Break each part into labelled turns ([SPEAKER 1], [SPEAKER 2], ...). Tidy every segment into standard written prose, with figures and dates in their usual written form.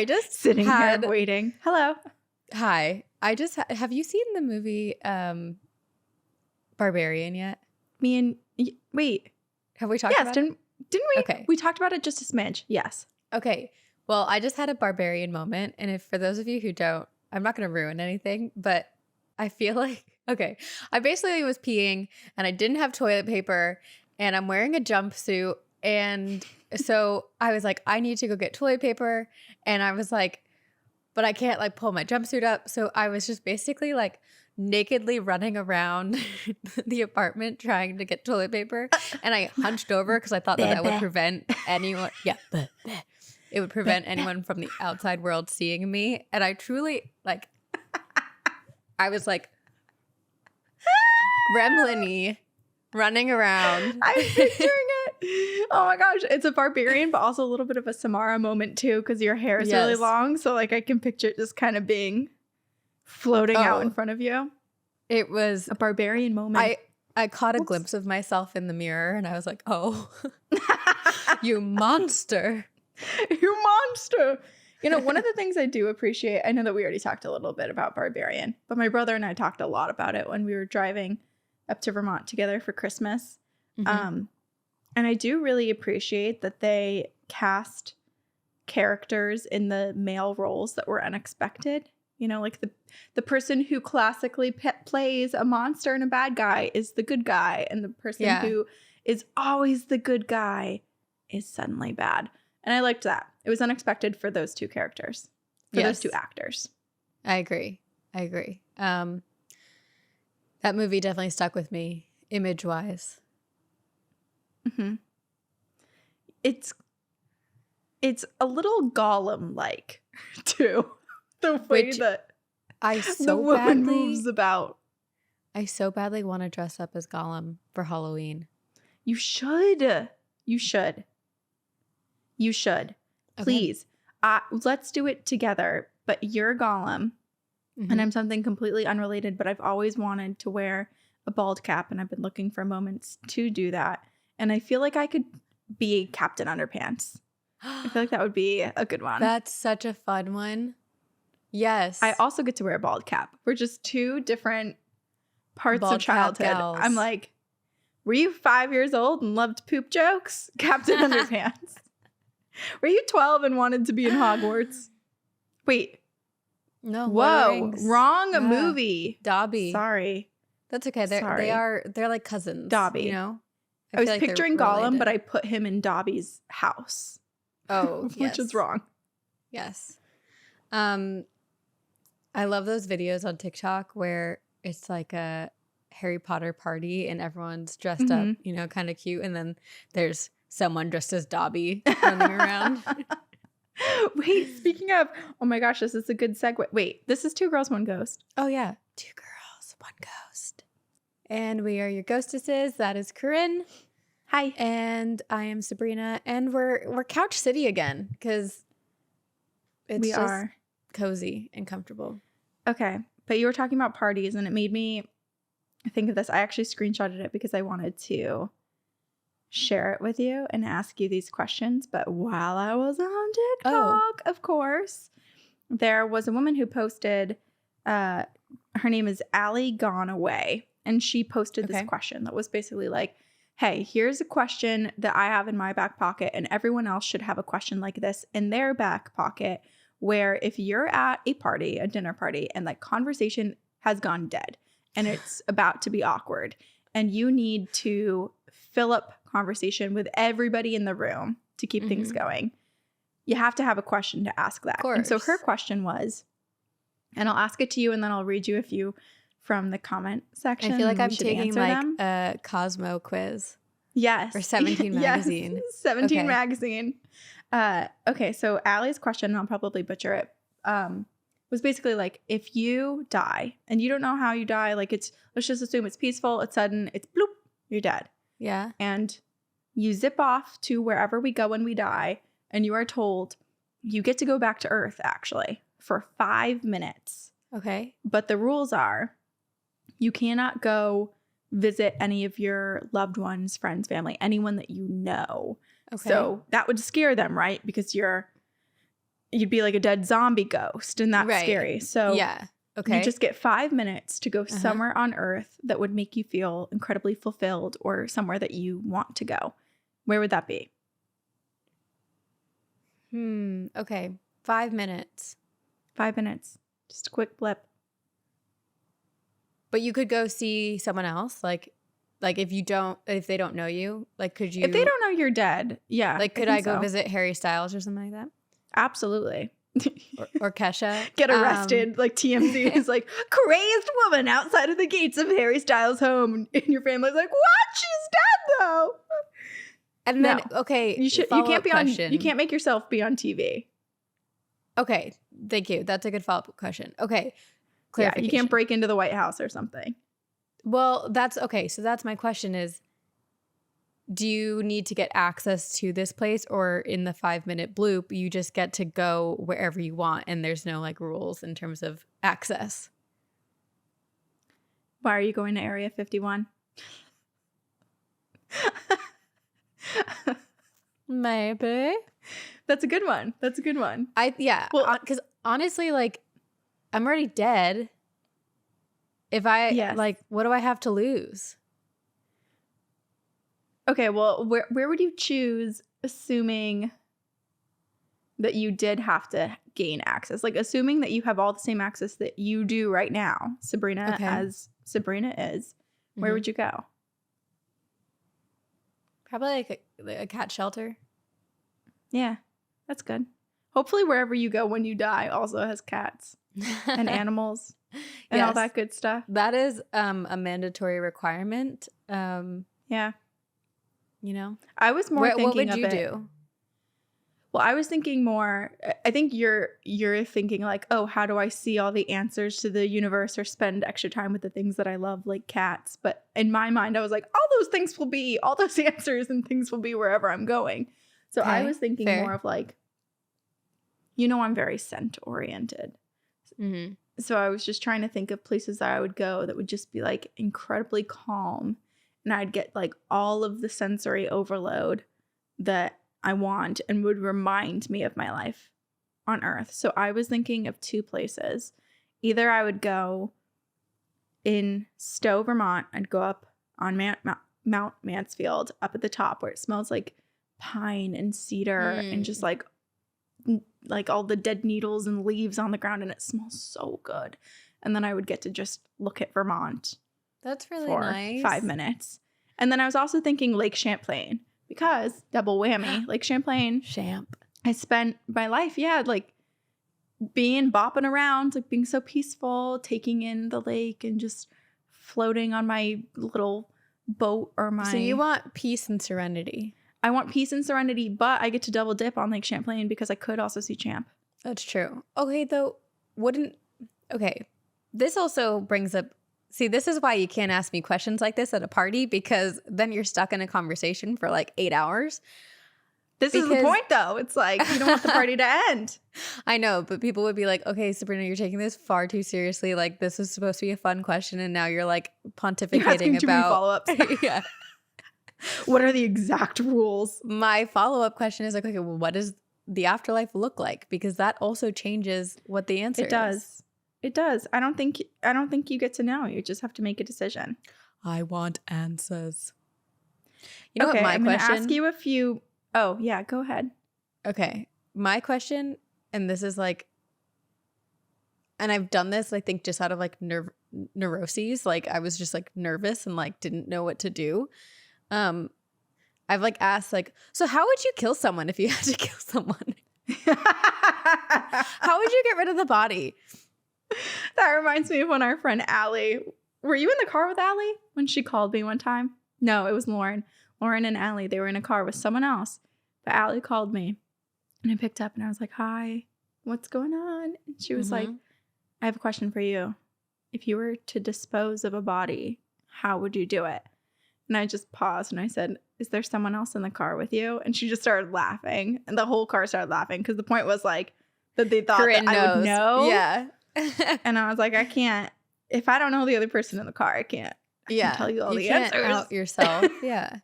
[SPEAKER 1] I just
[SPEAKER 2] sitting here waiting. Hello.
[SPEAKER 1] Hi. Have you seen the movie Barbarian yet?
[SPEAKER 2] Wait.
[SPEAKER 1] Have we talked about it?
[SPEAKER 2] Yes, didn't we?
[SPEAKER 1] Okay.
[SPEAKER 2] We talked about it just a smidge. Yes.
[SPEAKER 1] Okay. Well, I just had a barbarian moment. And if for those of you who don't, I'm not going to ruin anything, but I feel like, okay, I basically was peeing and I didn't have toilet paper and I'm wearing a jumpsuit. And so I was like, I need to go get toilet paper. And I was like, but I can't like pull my jumpsuit up. So I was just basically like nakedly running around the apartment trying to get toilet paper. And I hunched over because I thought that would prevent anyone. Yeah. It would prevent anyone from the outside world seeing me. And I truly like, I was like gremlin-y running around.
[SPEAKER 2] I'm picturing it. Oh my gosh. It's a barbarian, but also a little bit of a Samara moment too, because your hair is really long. So like I can picture it just kind of being floating out in front of you.
[SPEAKER 1] It was
[SPEAKER 2] a barbarian moment.
[SPEAKER 1] I caught a glimpse of myself in the mirror and I was like, oh, you monster.
[SPEAKER 2] You monster. You know, one of the things I do appreciate, I know that we already talked a little bit about Barbarian, but my brother and I talked a lot about it when we were driving up to Vermont together for Christmas. And I do really appreciate that they cast characters in the male roles that were unexpected. You know, like the person who classically plays a monster and a bad guy is the good guy. And the person who is always the good guy is suddenly bad. And I liked that. It was unexpected for those two characters, for those two actors.
[SPEAKER 1] I agree. That movie definitely stuck with me, image-wise.
[SPEAKER 2] Mm-hmm. It's a little Gollum-like, too. The way that the woman moves about.
[SPEAKER 1] I so badly want to dress up as Gollum for Halloween.
[SPEAKER 2] You should. Please. Let's do it together. But you're Gollum. And I'm something completely unrelated, but I've always wanted to wear a bald cap, and I've been looking for moments to do that. And I feel like I could be Captain Underpants. I feel like that would be a good one.
[SPEAKER 1] That's such a fun one. Yes.
[SPEAKER 2] I also get to wear a bald cap. We're just two different parts of childhood. I'm like, were you 5 years old and loved poop jokes? Captain Underpants. Were you 12 and wanted to be in Hogwarts? Wait.
[SPEAKER 1] No.
[SPEAKER 2] Whoa. Wrong movie.
[SPEAKER 1] Dobby.
[SPEAKER 2] Sorry.
[SPEAKER 1] That's okay. They're like cousins.
[SPEAKER 2] Dobby.
[SPEAKER 1] You know?
[SPEAKER 2] I was picturing Gollum, but I put him in Dobby's house.
[SPEAKER 1] Oh,
[SPEAKER 2] which is wrong.
[SPEAKER 1] Yes. I love those videos on TikTok where it's like a Harry Potter party and everyone's dressed up, you know, kind of cute. And then there's someone dressed as Dobby running around.
[SPEAKER 2] Wait, speaking of, oh my gosh, this is a good segue. Wait, this is Two Girls, One Ghost.
[SPEAKER 1] Oh yeah. Two Girls, One Ghost. And we are your ghostesses. That is Corinne.
[SPEAKER 2] Hi.
[SPEAKER 1] And I am Sabrina. And we're Couch City again because it's just cozy and comfortable.
[SPEAKER 2] Okay. But you were talking about parties and it made me think of this. I actually screenshotted it because I wanted to share it with you and ask you these questions. But while I was on TikTok, of course, there was a woman who posted, her name is Allie Gone Away. And she posted this question that was basically like, hey, here's a question that I have in my back pocket and everyone else should have a question like this in their back pocket, where if you're at a party, a dinner party, and like conversation has gone dead and it's about to be awkward and you need to fill up conversation with everybody in the room to keep things going, you have to have a question to ask that. And so her question was, and I'll ask it to you and then I'll read you a few from the comment section.
[SPEAKER 1] I feel like I'm taking like a Cosmo quiz.
[SPEAKER 2] Yes.
[SPEAKER 1] Or 17 magazine.
[SPEAKER 2] Yes. 17 magazine. Okay, so Allie's question, and I'll probably butcher it, was basically like, if you die and you don't know how you die, like let's just assume it's peaceful, it's sudden, it's bloop, you're dead.
[SPEAKER 1] Yeah.
[SPEAKER 2] And you zip off to wherever we go when we die, and you are told you get to go back to Earth actually for 5 minutes.
[SPEAKER 1] Okay.
[SPEAKER 2] But the rules are you cannot go visit any of your loved ones, friends, family, anyone that you know. Okay. So that would scare them, right? Because you're you'd be like a dead zombie ghost, and that's
[SPEAKER 1] Right.
[SPEAKER 2] scary. So
[SPEAKER 1] Yeah. Okay.
[SPEAKER 2] you just get 5 minutes to go somewhere on Earth that would make you feel incredibly fulfilled, or somewhere that you want to go. Where would that be?
[SPEAKER 1] Okay. 5 minutes.
[SPEAKER 2] 5 minutes. Just a quick blip.
[SPEAKER 1] But you could go see someone else, like if they don't know you, like could you?
[SPEAKER 2] If they don't know you're dead, yeah.
[SPEAKER 1] Like, could I
[SPEAKER 2] think
[SPEAKER 1] go
[SPEAKER 2] so.
[SPEAKER 1] visit Harry Styles or something like that,
[SPEAKER 2] Absolutely.
[SPEAKER 1] or Kesha?
[SPEAKER 2] Get arrested. Like TMZ is like, crazed woman outside of the gates of Harry Styles' home, and your family's like, what? She's dead though.
[SPEAKER 1] And then
[SPEAKER 2] No.
[SPEAKER 1] okay,
[SPEAKER 2] You can't be on. You can't make yourself be on TV.
[SPEAKER 1] Okay, thank you. That's a good follow-up question. Okay,
[SPEAKER 2] Yeah,
[SPEAKER 1] clarification.
[SPEAKER 2] you can't break into the White House or something.
[SPEAKER 1] Well, that's okay. So that's my question is, do you need to get access to this place, or in the 5-minute bloop, you just get to go wherever you want and there's no like rules in terms of access?
[SPEAKER 2] Why are you going to Area 51?
[SPEAKER 1] Maybe.
[SPEAKER 2] That's a good one. That's a good one.
[SPEAKER 1] Well, because honestly, like, I'm already dead. If I
[SPEAKER 2] Yes.
[SPEAKER 1] like, what do I have to lose?
[SPEAKER 2] Okay, well, where would you choose, assuming that you did have to gain access? Like, assuming that you have all the same access that you do right now, Sabrina,
[SPEAKER 1] Okay.
[SPEAKER 2] as Sabrina is, where
[SPEAKER 1] Mhm.
[SPEAKER 2] would you go?
[SPEAKER 1] Probably like a cat shelter.
[SPEAKER 2] Yeah, that's good. Hopefully, wherever you go when you die also has cats and animals and all
[SPEAKER 1] Yes.
[SPEAKER 2] that good stuff.
[SPEAKER 1] That is a mandatory requirement.
[SPEAKER 2] Yeah.
[SPEAKER 1] You know,
[SPEAKER 2] I was more thinking
[SPEAKER 1] what would
[SPEAKER 2] of
[SPEAKER 1] you
[SPEAKER 2] it.
[SPEAKER 1] do?
[SPEAKER 2] Well, I was thinking more. I think you're thinking like, oh, how do I see all the answers to the universe or spend extra time with the things that I love, like cats? But in my mind, I was like, all those answers and things will be wherever I'm going. So I
[SPEAKER 1] Okay,
[SPEAKER 2] was thinking
[SPEAKER 1] fair.
[SPEAKER 2] more of like, I'm very scent oriented.
[SPEAKER 1] Mm-hmm.
[SPEAKER 2] So I was just trying to think of places that I would go that would just be like incredibly calm, and I'd get like all of the sensory overload that I want and would remind me of my life on Earth. So I was thinking of 2 places. Either I would go in Stowe, Vermont. I'd go up on Mount Mansfield, up at the top where it smells like pine and cedar and just like all the dead needles and leaves on the ground, and it smells so good. And then I would get to just look at Vermont
[SPEAKER 1] That's really
[SPEAKER 2] for
[SPEAKER 1] nice.
[SPEAKER 2] 5 minutes. And then I was also thinking Lake Champlain, because double whammy, Lake Champlain.
[SPEAKER 1] Champ.
[SPEAKER 2] I spent my life, like bopping around, like being so peaceful, taking in the lake and just floating on my little boat or my.
[SPEAKER 1] So you want peace and serenity.
[SPEAKER 2] I want peace and serenity, but I get to double dip on Lake Champlain because I could also see Champ.
[SPEAKER 1] That's true. Okay, though, okay. This also brings up, see, this is why you can't ask me questions like this at a party, because then you're stuck in a conversation for like 8 hours.
[SPEAKER 2] This is the point, though. It's like, you don't want the party to end.
[SPEAKER 1] I know, but people would be like, okay, Sabrina, you're taking this far too seriously. Like, this is supposed to be a fun question, and now you're like pontificating
[SPEAKER 2] You're asking too many
[SPEAKER 1] about
[SPEAKER 2] follow-ups.
[SPEAKER 1] Yeah.
[SPEAKER 2] What are the exact rules?
[SPEAKER 1] My follow-up question is like, okay, well, what does the afterlife look like? Because that also changes what the answer
[SPEAKER 2] It does.
[SPEAKER 1] is.
[SPEAKER 2] It does. I don't think you get to know. You just have to make a decision.
[SPEAKER 1] I want answers. You know
[SPEAKER 2] Okay,
[SPEAKER 1] what my
[SPEAKER 2] I'm going to
[SPEAKER 1] question?
[SPEAKER 2] ask you a few. Oh, yeah, go ahead.
[SPEAKER 1] Okay. My question, and this is like, and I've done this, I think, just out of like neuroses. Like, I was just like nervous and like didn't know what to do. I've like asked like, so how would you kill someone if you had to kill someone? How would you get rid of the body?
[SPEAKER 2] That reminds me of when our friend Allie. Were you in the car with Allie when she called me one time? No, it was Lauren. Lauren and Allie, they were in a car with someone else. But Allie called me and I picked up and I was like, hi, what's going on? And she was like, I have a question for you. If you were to dispose of a body, how would you do it? And I just paused and I said, is there someone else in the car with you? And she just started laughing. And the whole car started laughing because the point was like that they thought
[SPEAKER 1] Corinne
[SPEAKER 2] that I would know.
[SPEAKER 1] Yeah.
[SPEAKER 2] And I was like, I can't. If I don't know the other person in the car, I can't
[SPEAKER 1] Yeah.
[SPEAKER 2] tell you all the
[SPEAKER 1] can't
[SPEAKER 2] answers.
[SPEAKER 1] out yourself. Yeah.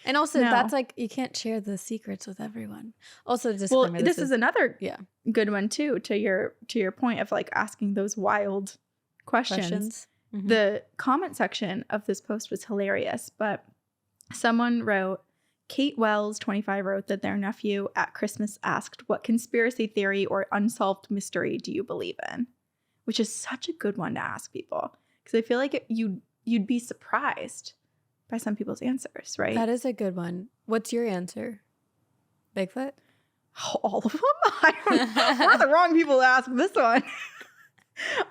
[SPEAKER 1] And also,
[SPEAKER 2] No.
[SPEAKER 1] that's like, you can't share the secrets with everyone. Also,
[SPEAKER 2] Well,
[SPEAKER 1] disclaimer,
[SPEAKER 2] this is another
[SPEAKER 1] yeah,
[SPEAKER 2] good one too, to your point of like asking those wild questions.
[SPEAKER 1] questions. Mhm.
[SPEAKER 2] The comment section of this post was hilarious, but someone wrote, Kate Wells, 25, wrote that their nephew at Christmas asked, what conspiracy theory or unsolved mystery do you believe in? Which is such a good one to ask people, because I feel like you'd be surprised by some people's answers, right?
[SPEAKER 1] That is a good one. What's your answer? Bigfoot?
[SPEAKER 2] All of them? We're the wrong people to ask this one.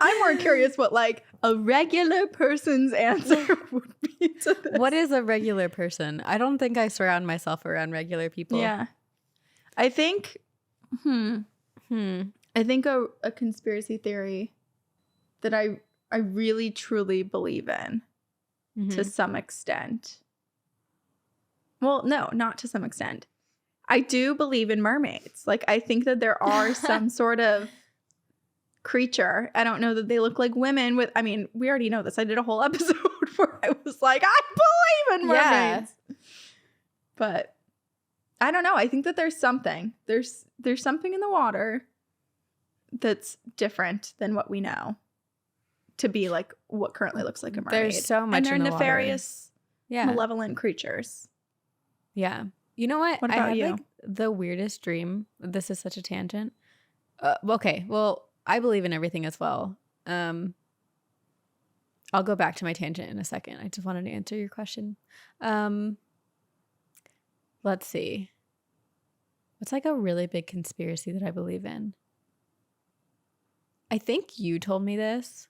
[SPEAKER 2] I'm more curious what like a regular person's answer would be to this.
[SPEAKER 1] What is a regular person? I don't think I surround myself around regular people.
[SPEAKER 2] Yeah. I think I think a conspiracy theory that I really truly believe in to some extent. Well, no, not to some extent. I do believe in mermaids. Like, I think that there are some sort of creature. I don't know that they look like women with, I mean, we already know this. I did a whole episode where I was like, I believe in mermaids. Yeah. But I don't know. I think that there's something. There's something in the water that's different than what we know to be like what currently looks like a mermaid.
[SPEAKER 1] There's so much
[SPEAKER 2] and
[SPEAKER 1] in
[SPEAKER 2] they're
[SPEAKER 1] the
[SPEAKER 2] nefarious,
[SPEAKER 1] water.
[SPEAKER 2] malevolent creatures.
[SPEAKER 1] Yeah. You know what?
[SPEAKER 2] What about
[SPEAKER 1] I had
[SPEAKER 2] you?
[SPEAKER 1] like the weirdest dream. This is such a tangent. Okay. Well, I believe in everything as well. I'll go back to my tangent in a second. I just wanted to answer your question. Let's see. What's like a really big conspiracy that I believe in? I think you told me this.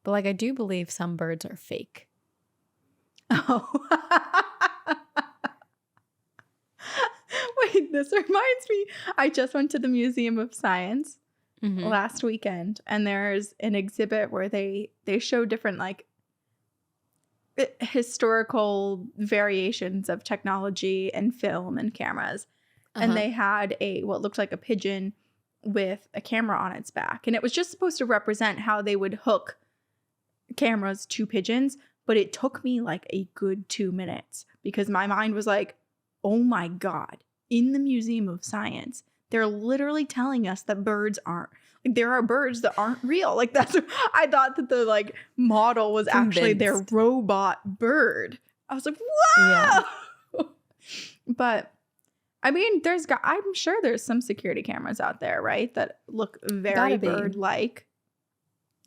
[SPEAKER 1] But like I do believe some birds are fake.
[SPEAKER 2] Oh. Wait, this reminds me. I just went to the Museum of Science last weekend, and there's an exhibit where they show different like historical variations of technology and film and cameras. And they had what looked like a pigeon with a camera on its back, and it was just supposed to represent how they would hook cameras to pigeons. But it took me like a good 2 minutes because my mind was like, oh my God, in the Museum of Science, they're literally telling us that birds aren't, like, there are birds that aren't real. Like, that's, I thought that the like model was actually their robot bird. I was like, wow. Yeah. But I mean, I'm sure there's some security cameras out there, right, that look very bird-like.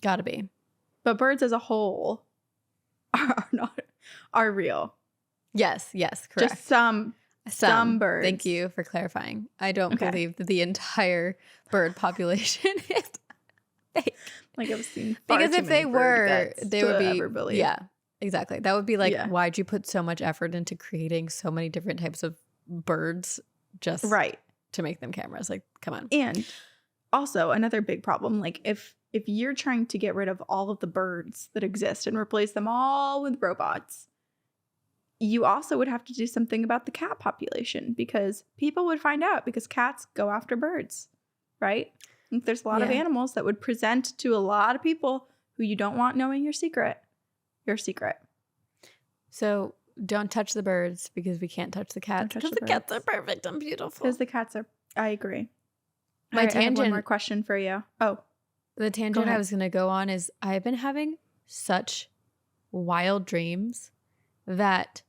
[SPEAKER 1] Gotta be.
[SPEAKER 2] But birds as a whole are real.
[SPEAKER 1] Yes, correct.
[SPEAKER 2] Just some birds.
[SPEAKER 1] Thank you for clarifying. I don't believe that the entire bird population is fake.
[SPEAKER 2] Like, I've seen far
[SPEAKER 1] because
[SPEAKER 2] too
[SPEAKER 1] if
[SPEAKER 2] many
[SPEAKER 1] they were,
[SPEAKER 2] bird
[SPEAKER 1] they would be.
[SPEAKER 2] believe.
[SPEAKER 1] Yeah, exactly. That would be like, why'd you put so much effort into creating so many different types of birds just to make them cameras? Like, come on.
[SPEAKER 2] And also another big problem, like if you're trying to get rid of all of the birds that exist and replace them all with robots, you also would have to do something about the cat population, because people would find out, because cats go after birds, right? Like, there's a lot of animals that would present to a lot of people who you don't want knowing your secret.
[SPEAKER 1] So don't touch the birds because we can't touch the cats. Because the cats are perfect and beautiful.
[SPEAKER 2] Because the cats are, I agree.
[SPEAKER 1] My tangent.
[SPEAKER 2] I have one more question for you. Oh.
[SPEAKER 1] The tangent I was going to go on is I've been having such wild dreams that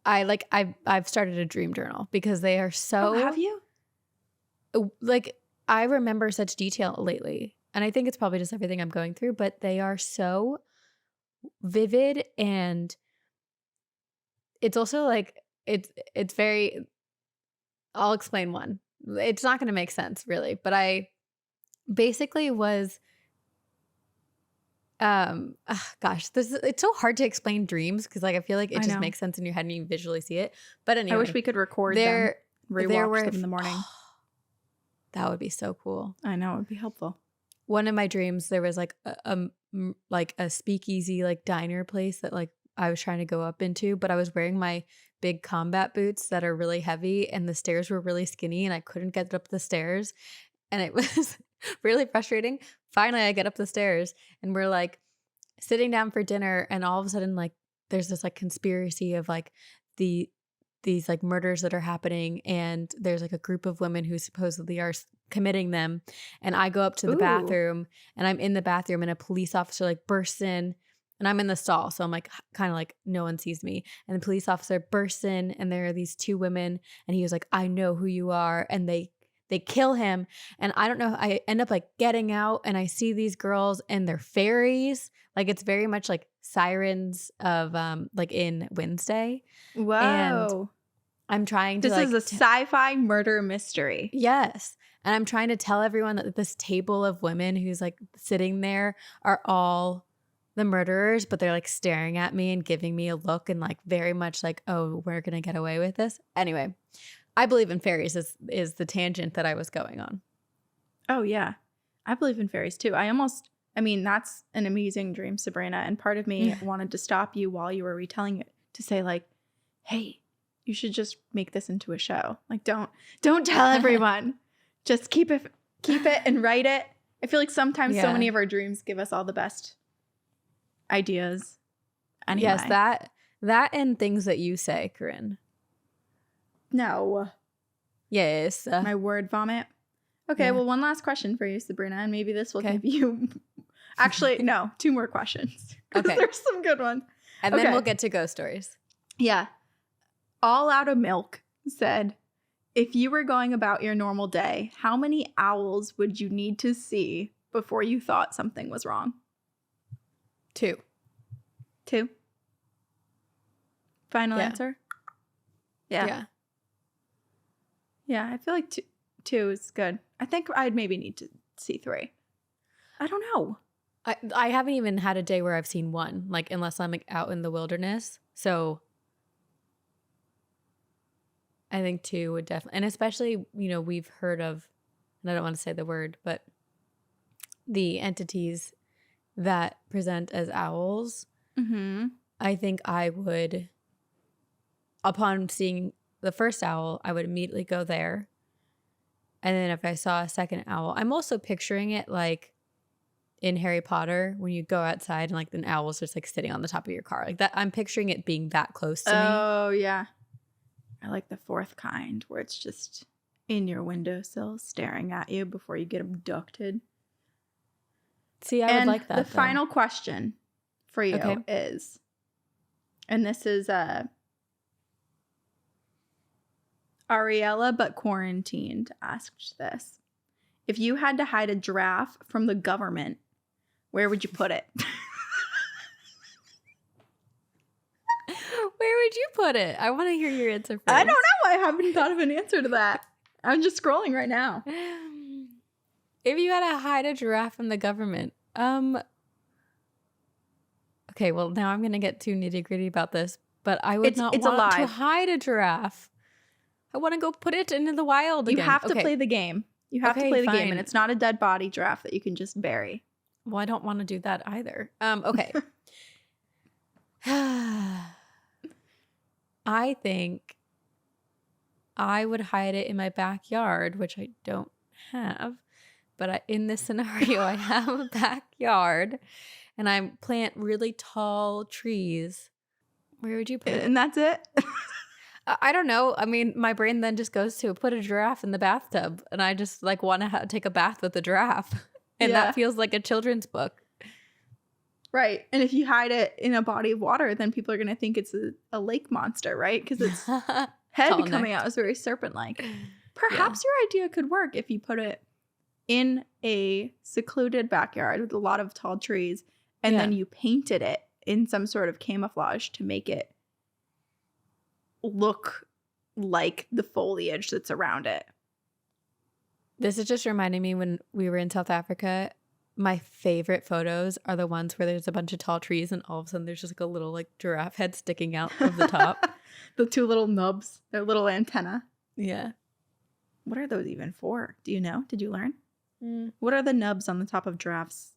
[SPEAKER 1] I've started a dream journal because they are so.
[SPEAKER 2] Oh, have you?
[SPEAKER 1] Like, I remember such detail lately, and I think it's probably just everything I'm going through, but they are so vivid, and it's also like it's very. I'll explain one. It's not going to make sense really, but I basically was it's so hard to explain dreams because like I feel like it just makes sense in your head and you visually see it. But anyway,
[SPEAKER 2] I wish we could record them, rewatch them in the morning.
[SPEAKER 1] That would be so cool.
[SPEAKER 2] I know, it would be helpful.
[SPEAKER 1] One of my dreams, there was like a speakeasy like diner place that like I was trying to go up into, but I was wearing my big combat boots that are really heavy, and the stairs were really skinny, and I couldn't get up the stairs, and it was really frustrating. Finally, I get up the stairs, and we're like sitting down for dinner, and all of a sudden, like there's this like conspiracy of like the these like murders that are happening, and there's like a group of women who supposedly are committing them. And I go up to the
[SPEAKER 2] Ooh.
[SPEAKER 1] bathroom, and I'm in the bathroom, and a police officer like bursts in, and I'm in the stall, so I'm like kind of like no one sees me. And the police officer bursts in, and there are these two women, and he was like, "I know who you are," and they kill him. And I don't know, I end up like getting out, and I see these girls, and they're fairies. Like it's very much like sirens of like in Wednesday. And
[SPEAKER 2] Whoa.
[SPEAKER 1] I'm trying to
[SPEAKER 2] This is
[SPEAKER 1] like
[SPEAKER 2] a sci-fi murder mystery.
[SPEAKER 1] yes. And I'm trying to tell everyone that this table of women who's like sitting there are all the murderers, but they're like staring at me and giving me a look and like very much like, oh, we're gonna get away with this. Anyway, I believe in fairies is the tangent that I was going on.
[SPEAKER 2] Oh, yeah. I believe in fairies too. I mean, that's an amazing dream, Sabrina. And part of me wanted to stop you while you were retelling it to say like, hey, you should just make this into a show. Like, don't tell everyone. Just keep it and write it. I feel like sometimes so many of our dreams give us all the best ideas. Anyway.
[SPEAKER 1] Yes, that and things that you say, Corinne.
[SPEAKER 2] No.
[SPEAKER 1] Yes.
[SPEAKER 2] My word vomit. Okay,
[SPEAKER 1] Yeah.
[SPEAKER 2] well, one last question for you, Sabrina, and maybe this will give you... Actually, no, 2 more questions.
[SPEAKER 1] Okay.
[SPEAKER 2] There's some good ones.
[SPEAKER 1] And then we'll get to ghost stories.
[SPEAKER 2] Yeah. All Out of Milk said, if you were going about your normal day, how many owls would you need to see before you thought something was wrong?
[SPEAKER 1] 2.
[SPEAKER 2] 2? Final
[SPEAKER 1] Yeah.
[SPEAKER 2] answer? Yeah. Yeah, I feel like 2 is good. I think I'd maybe need to see 3. I don't know.
[SPEAKER 1] I haven't even had a day where I've seen 1, like unless I'm like out in the wilderness. So I think 2 would definitely, and especially, you know, we've heard of, and I don't want to say the word, but the entities that present as owls.
[SPEAKER 2] Mm-hmm.
[SPEAKER 1] I think I would, upon seeing the first owl, I would immediately go there. And then if I saw a second owl, I'm also picturing it like in Harry Potter when you go outside and like an owl's just like sitting on the top of your car. Like that, I'm picturing it being that close to me.
[SPEAKER 2] Oh, yeah. I like the 4th kind where it's just in your windowsill staring at you before you get abducted.
[SPEAKER 1] See, I would like that.
[SPEAKER 2] The final question for you is, and this is Ariella but quarantined asked this. If you had to hide a giraffe from the government, where would you put it?
[SPEAKER 1] Where would you put it? I want to hear your answer first.
[SPEAKER 2] I don't know. I haven't thought of an answer to that. I'm just scrolling right now.
[SPEAKER 1] If you had to hide a giraffe from the government, okay, well now I'm gonna get too nitty gritty about this, but I would not want to hide a giraffe. I want to go put it into the wild again.
[SPEAKER 2] You have to play the game. You have to play the game, and it's not a dead body giraffe that you can just bury.
[SPEAKER 1] Well, I don't want to do that either. Okay. I think I would hide it in my backyard, which I don't have. But in this scenario, I have a backyard, and I plant really tall trees. Where would you put it?
[SPEAKER 2] And that's it?
[SPEAKER 1] I don't know. I mean, my brain then just goes to put a giraffe in the bathtub, and I just like want to take a bath with a giraffe. And that feels like a children's book.
[SPEAKER 2] Right. And if you hide it in a body of water, then people are going to think it's a lake monster, right? Because its head coming out is very serpent-like. Perhaps your idea could work if you put it in a secluded backyard with a lot of tall trees, and then you painted it in some sort of camouflage to make it look like the foliage that's around it.
[SPEAKER 1] This is just reminding me when we were in South Africa, my favorite photos are the ones where there's a bunch of tall trees and all of a sudden there's just like a little like giraffe head sticking out of the top.
[SPEAKER 2] The 2 little nubs, their little antenna.
[SPEAKER 1] Yeah.
[SPEAKER 2] What are those even for? Do you know? Did you learn? What are the nubs on the top of giraffes'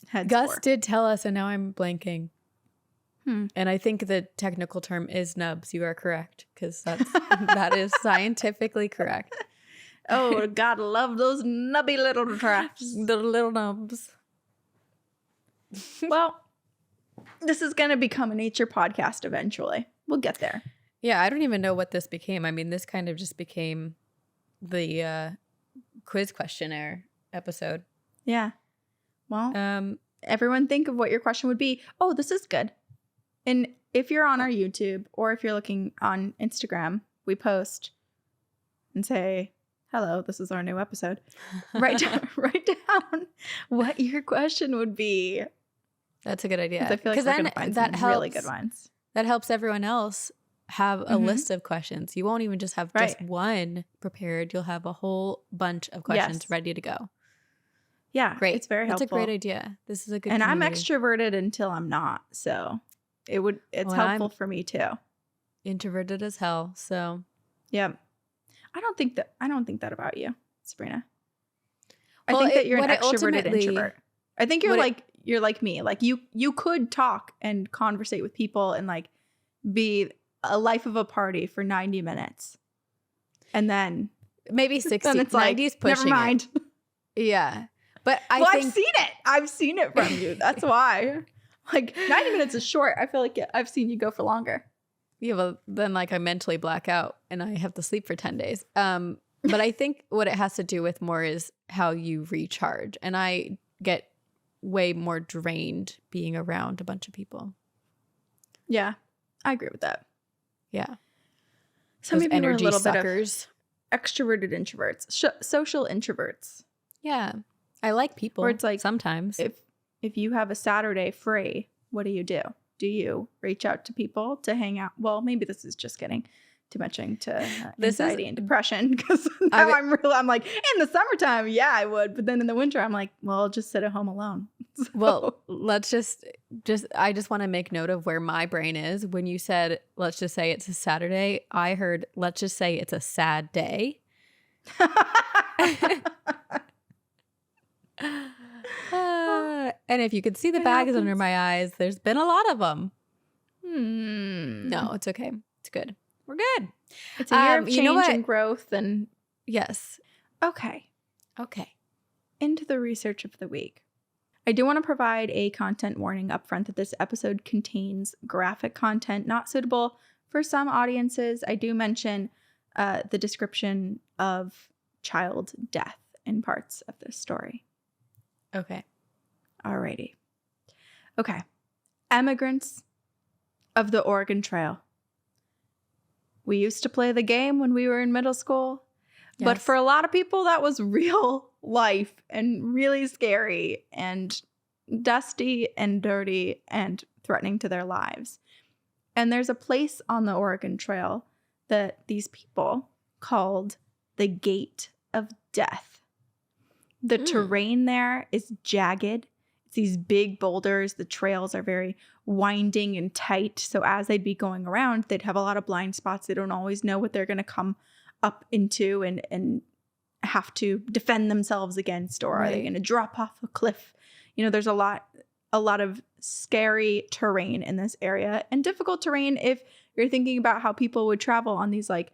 [SPEAKER 2] heads
[SPEAKER 1] Gus
[SPEAKER 2] for?
[SPEAKER 1] did tell us, and now I'm blanking. And I think the technical term is nubs. You are correct, because that is scientifically correct.
[SPEAKER 2] Oh, God, love those nubby little giraffes.
[SPEAKER 1] The little nubs.
[SPEAKER 2] Well, This is going to become a nature podcast eventually. We'll get there.
[SPEAKER 1] Yeah, I don't even know what this became. I mean, this kind of just became the quiz questionnaire episode.
[SPEAKER 2] Yeah. Well, everyone think of what your question would be. Oh, this is good. And if you're on our YouTube or if you're looking on Instagram, we post and say, hello, this is our new episode. write down what your question would be.
[SPEAKER 1] That's a good idea.
[SPEAKER 2] I feel like we're going to find some really good ones.
[SPEAKER 1] That helps everyone else have a list of questions. You won't even just have just one prepared. You'll have a whole bunch of questions ready to go.
[SPEAKER 2] Yeah.
[SPEAKER 1] Great.
[SPEAKER 2] It's very helpful.
[SPEAKER 1] That's a great idea. This is a good
[SPEAKER 2] And
[SPEAKER 1] community.
[SPEAKER 2] I'm extroverted until I'm not. So it's helpful for me too.
[SPEAKER 1] Introverted as hell. So
[SPEAKER 2] yeah. I don't think that about you, Sabrina.
[SPEAKER 1] Well,
[SPEAKER 2] I think that you're an extroverted introvert. I think you're like me. Like you could talk and conversate with people and like be a life of a party for 90 minutes. And then
[SPEAKER 1] maybe 60.
[SPEAKER 2] Then it's like,
[SPEAKER 1] 90's pushing
[SPEAKER 2] never mind.
[SPEAKER 1] Yeah. But I think
[SPEAKER 2] I've seen it. I've seen it from you. That's why. Like 90 minutes is short. I feel like I've seen you go for longer.
[SPEAKER 1] Yeah, well, then like I mentally black out and I have to sleep for 10 days. But I think what it has to do with more is how you recharge. And I get way more drained being around a bunch of people.
[SPEAKER 2] Yeah, I agree with that.
[SPEAKER 1] Yeah.
[SPEAKER 2] So maybe we're a little
[SPEAKER 1] suckers.
[SPEAKER 2] Bit of extroverted introverts, social introverts.
[SPEAKER 1] Yeah. I like people.
[SPEAKER 2] Or it's like
[SPEAKER 1] sometimes.
[SPEAKER 2] If you have a Saturday free, what do? Do you reach out to people to hang out? Well, maybe this is just getting too much into anxiety and depression because now I'm like, in the summertime, yeah, I would. But then in the winter, I'm like, well, I'll just sit at home alone. So.
[SPEAKER 1] Well, let's I just want to make note of where my brain is. When you said, let's just say it's a Saturday, I heard, let's just say it's a sad day. And if you could see the bags under my eyes, there's been a lot of them. No, it's okay. It's good. We're good.
[SPEAKER 2] It's a year of change and growth. And
[SPEAKER 1] yes.
[SPEAKER 2] Okay. Into the research of the week. I do want to provide a content warning up front that this episode contains graphic content not suitable for some audiences. I do mention the description of child death in parts of this story.
[SPEAKER 1] Okay.
[SPEAKER 2] Alrighty. Okay. Emigrants of the Oregon Trail. We used to play the game when we were in middle school, but for a lot of people, that was real life and really scary and dusty and dirty and threatening to their lives. And there's a place on the Oregon Trail that these people called the Gate of Death. The terrain there is jagged. It's these big boulders. The trails are very winding and tight. So as they'd be going around, they'd have a lot of blind spots. They don't always know what they're going to come up into and have to defend themselves against, or are they going to drop off a cliff? You know, there's a lot of scary terrain in this area, and difficult terrain if you're thinking about how people would travel on these like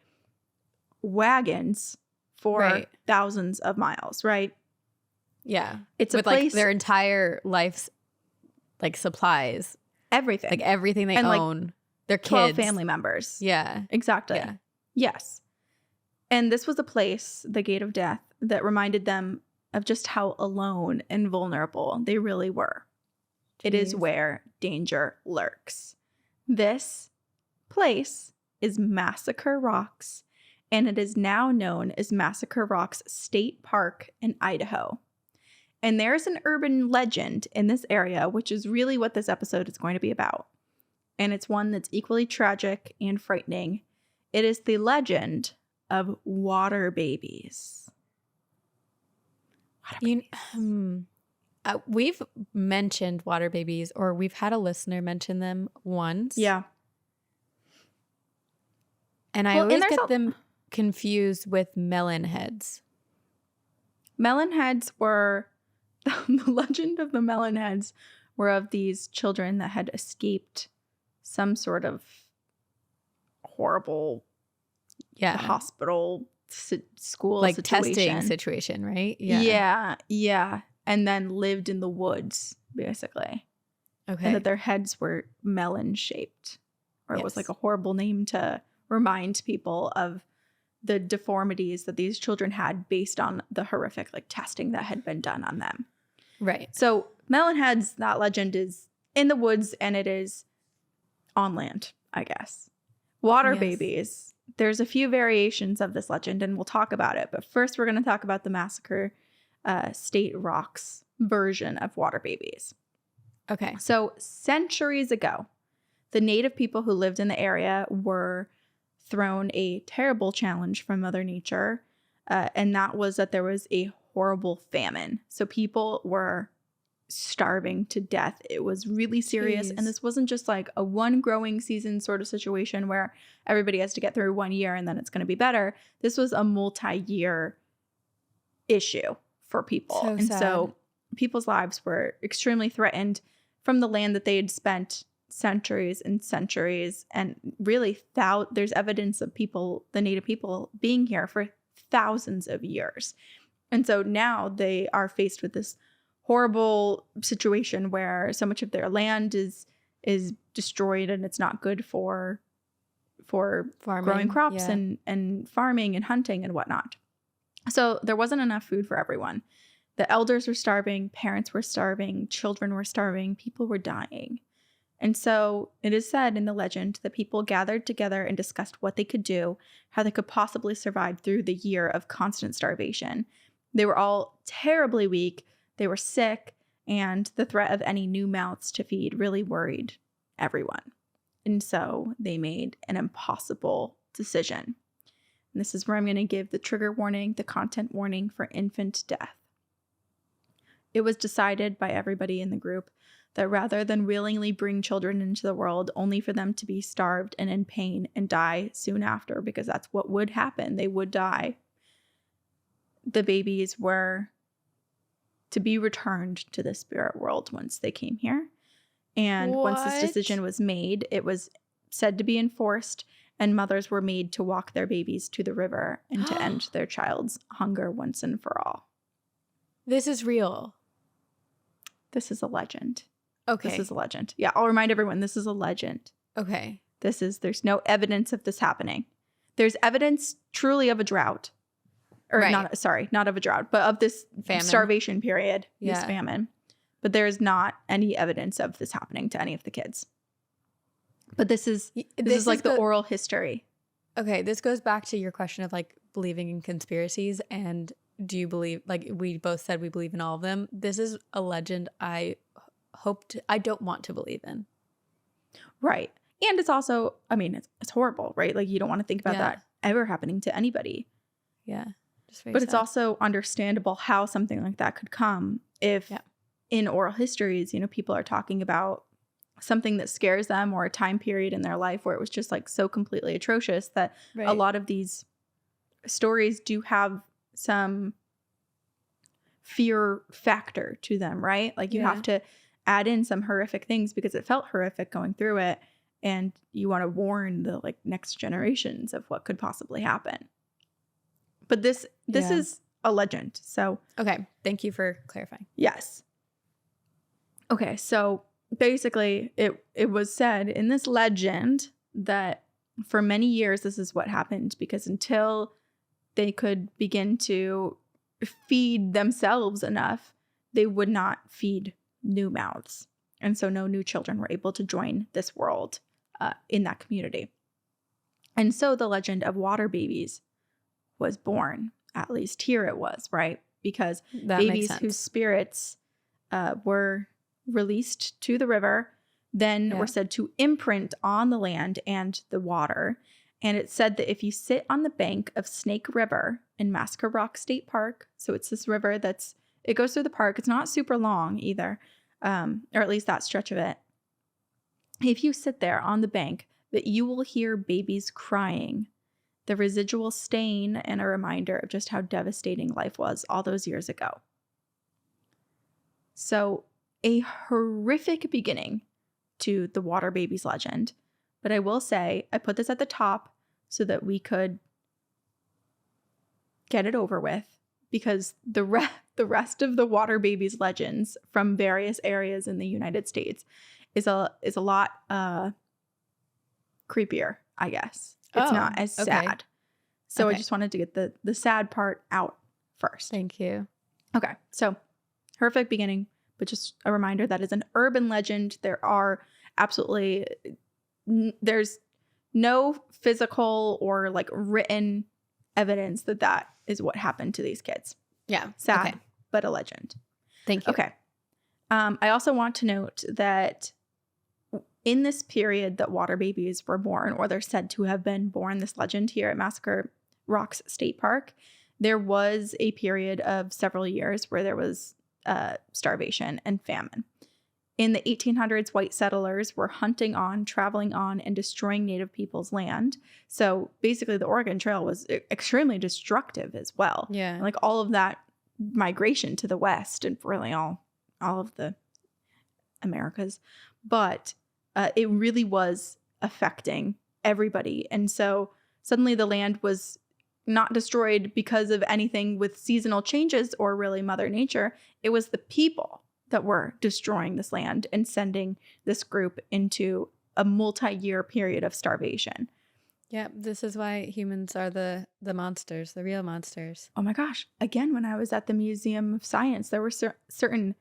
[SPEAKER 2] wagons for thousands of miles, right?
[SPEAKER 1] Yeah.
[SPEAKER 2] It's
[SPEAKER 1] with
[SPEAKER 2] a place,
[SPEAKER 1] like their entire life's like supplies.
[SPEAKER 2] Everything.
[SPEAKER 1] Like everything they
[SPEAKER 2] and
[SPEAKER 1] own. Like their kids.
[SPEAKER 2] 12 family members.
[SPEAKER 1] Yeah.
[SPEAKER 2] Exactly.
[SPEAKER 1] Yeah.
[SPEAKER 2] Yes. And this was a place, the Gate of Death, that reminded them of just how alone and vulnerable they really were. Jeez. It is where danger lurks. This place is Massacre Rocks, and it is now known as Massacre Rocks State Park in Idaho. And there's an urban legend in this area, which is really what this episode is going to be about. And it's one that's equally tragic and frightening. It is the legend of water babies.
[SPEAKER 1] We've mentioned water babies, or we've had a listener mention them once.
[SPEAKER 2] Yeah.
[SPEAKER 1] And I always get them confused with melon heads.
[SPEAKER 2] Melon heads were... the legend of the melon heads were of these children that had escaped some sort of horrible hospital school
[SPEAKER 1] like
[SPEAKER 2] situation.
[SPEAKER 1] Testing situation, right?
[SPEAKER 2] Yeah. And then lived in the woods, basically. and that
[SPEAKER 1] Okay.
[SPEAKER 2] their heads were melon shaped, or it was like
[SPEAKER 1] Yes.
[SPEAKER 2] a horrible name to remind people of the deformities that these children had based on the horrific like testing that had been done on them.
[SPEAKER 1] Right.
[SPEAKER 2] So melon heads, that legend is in the woods and it is on land, I guess. Water
[SPEAKER 1] Yes.
[SPEAKER 2] babies. There's a few variations of this legend and we'll talk about it. But first we're going to talk about the Massacre State Rocks version of water babies.
[SPEAKER 1] Okay.
[SPEAKER 2] So centuries ago, the native people who lived in the area were thrown a terrible challenge from Mother Nature. And that was that there was a horrible famine. So people were starving to death. It was really serious.
[SPEAKER 1] Jeez.
[SPEAKER 2] And this wasn't just like a one growing season sort of situation where everybody has to get through 1 year and then it's going to be better. This was a multi-year issue for people.
[SPEAKER 1] So
[SPEAKER 2] and
[SPEAKER 1] sad.
[SPEAKER 2] so people's lives were extremely threatened from the land that they had spent centuries and centuries. And really, there's evidence of people, the native people, being here for thousands of years. And so now they are faced with this horrible situation where so much of their land is destroyed and it's not good for
[SPEAKER 1] Farming.
[SPEAKER 2] growing crops
[SPEAKER 1] Yeah.
[SPEAKER 2] and farming and hunting and whatnot. So there wasn't enough food for everyone. The elders were starving, parents were starving, children were starving, people were dying. And so it is said in the legend that people gathered together and discussed what they could do, how they could possibly survive through the year of constant starvation. They were all terribly weak, they were sick, and the threat of any new mouths to feed really worried everyone. And so they made an impossible decision. And this is where I'm going to give the trigger warning, the content warning for infant death. It was decided by everybody in the group that rather than willingly bring children into the world only for them to be starved and in pain and die soon after, because that's what would happen, they would die, the babies were to be returned to the spirit world once they came here. And once this
[SPEAKER 1] What?
[SPEAKER 2] decision was made, it was said to be enforced, and mothers were made to walk their babies to the river and to end their child's hunger once and for all.
[SPEAKER 1] This is real.
[SPEAKER 2] This is a legend.
[SPEAKER 1] Okay.
[SPEAKER 2] This is a legend. Yeah, I'll remind everyone, this is a legend.
[SPEAKER 1] Okay.
[SPEAKER 2] There's no evidence of this happening. There's evidence truly of a drought. Or
[SPEAKER 1] Right.
[SPEAKER 2] not of a drought, but of this
[SPEAKER 1] Famine.
[SPEAKER 2] starvation period, this
[SPEAKER 1] Yeah.
[SPEAKER 2] famine. But there's not any evidence of this happening to any of the kids. But this is like the oral history.
[SPEAKER 1] Okay, this goes back to your question of like believing in conspiracies, and do you believe, like we both said we believe in all of them. This is a legend I don't want to believe in.
[SPEAKER 2] Right. And it's also, I mean, it's horrible, right? Like you don't want to think about
[SPEAKER 1] Yeah.
[SPEAKER 2] that ever happening to anybody.
[SPEAKER 1] Yeah. Just very
[SPEAKER 2] But it's
[SPEAKER 1] sad.
[SPEAKER 2] also understandable how something like that could come if
[SPEAKER 1] Yeah.
[SPEAKER 2] in oral histories, people are talking about something that scares them or a time period in their life where it was just like so completely atrocious that a
[SPEAKER 1] Right.
[SPEAKER 2] lot of these stories do have some fear factor to them, right? Like you
[SPEAKER 1] Yeah.
[SPEAKER 2] have to add in some horrific things because it felt horrific going through it, and you want to warn the like next generations of what could possibly happen. But this
[SPEAKER 1] Yeah.
[SPEAKER 2] is a legend. So
[SPEAKER 1] Okay, thank you for clarifying.
[SPEAKER 2] yes. Okay, so basically it was said in this legend that for many years this is what happened, because until they could begin to feed themselves enough, they would not feed new mouths. And so no new children were able to join this world in that community. And so the legend of water babies was born. At least here it was, right? Because
[SPEAKER 1] That makes
[SPEAKER 2] babies
[SPEAKER 1] sense.
[SPEAKER 2] whose spirits were released to the river then
[SPEAKER 1] Yeah.
[SPEAKER 2] were said to imprint on the land and the water. And it said that if you sit on the bank of Snake River in Massacre Rock State Park, so it's this river it goes through the park. It's not super long either, or at least that stretch of it. If you sit there on the bank, that you will hear babies crying, the residual stain and a reminder of just how devastating life was all those years ago. So a horrific beginning to the water babies legend. But I will say, I put this at the top so that we could get it over with, because the rest of the water babies legends from various areas in the United States is a lot creepier, I guess. It's not as
[SPEAKER 1] okay.
[SPEAKER 2] sad. So I
[SPEAKER 1] Okay.
[SPEAKER 2] just wanted to get the sad part out first.
[SPEAKER 1] Thank you.
[SPEAKER 2] Okay, so horrific beginning, but just a reminder that is an urban legend. There are absolutely, there's no physical or like written evidence that that is what happened to these kids.
[SPEAKER 1] Yeah.
[SPEAKER 2] Sad,
[SPEAKER 1] Okay.
[SPEAKER 2] but a legend.
[SPEAKER 1] Thank you.
[SPEAKER 2] Okay. I also want to note that in this period that water babies were born, or they're said to have been born, this legend here at Massacre Rocks State Park, there was a period of several years where there was starvation and famine. In the 1800s, white settlers were hunting on, traveling on, and destroying Native people's land. So basically, the Oregon Trail was extremely destructive as well.
[SPEAKER 1] Yeah.
[SPEAKER 2] Like all of that migration to the West and really all of the Americas. But it really was affecting everybody. And so suddenly the land was not destroyed because of anything with seasonal changes or really Mother Nature. It was the people that were destroying this land and sending this group into a multi-year period of starvation.
[SPEAKER 1] Yeah. This is why humans are the monsters, the real monsters.
[SPEAKER 2] Oh my gosh. Again, when I was at the Museum of Science, there were certain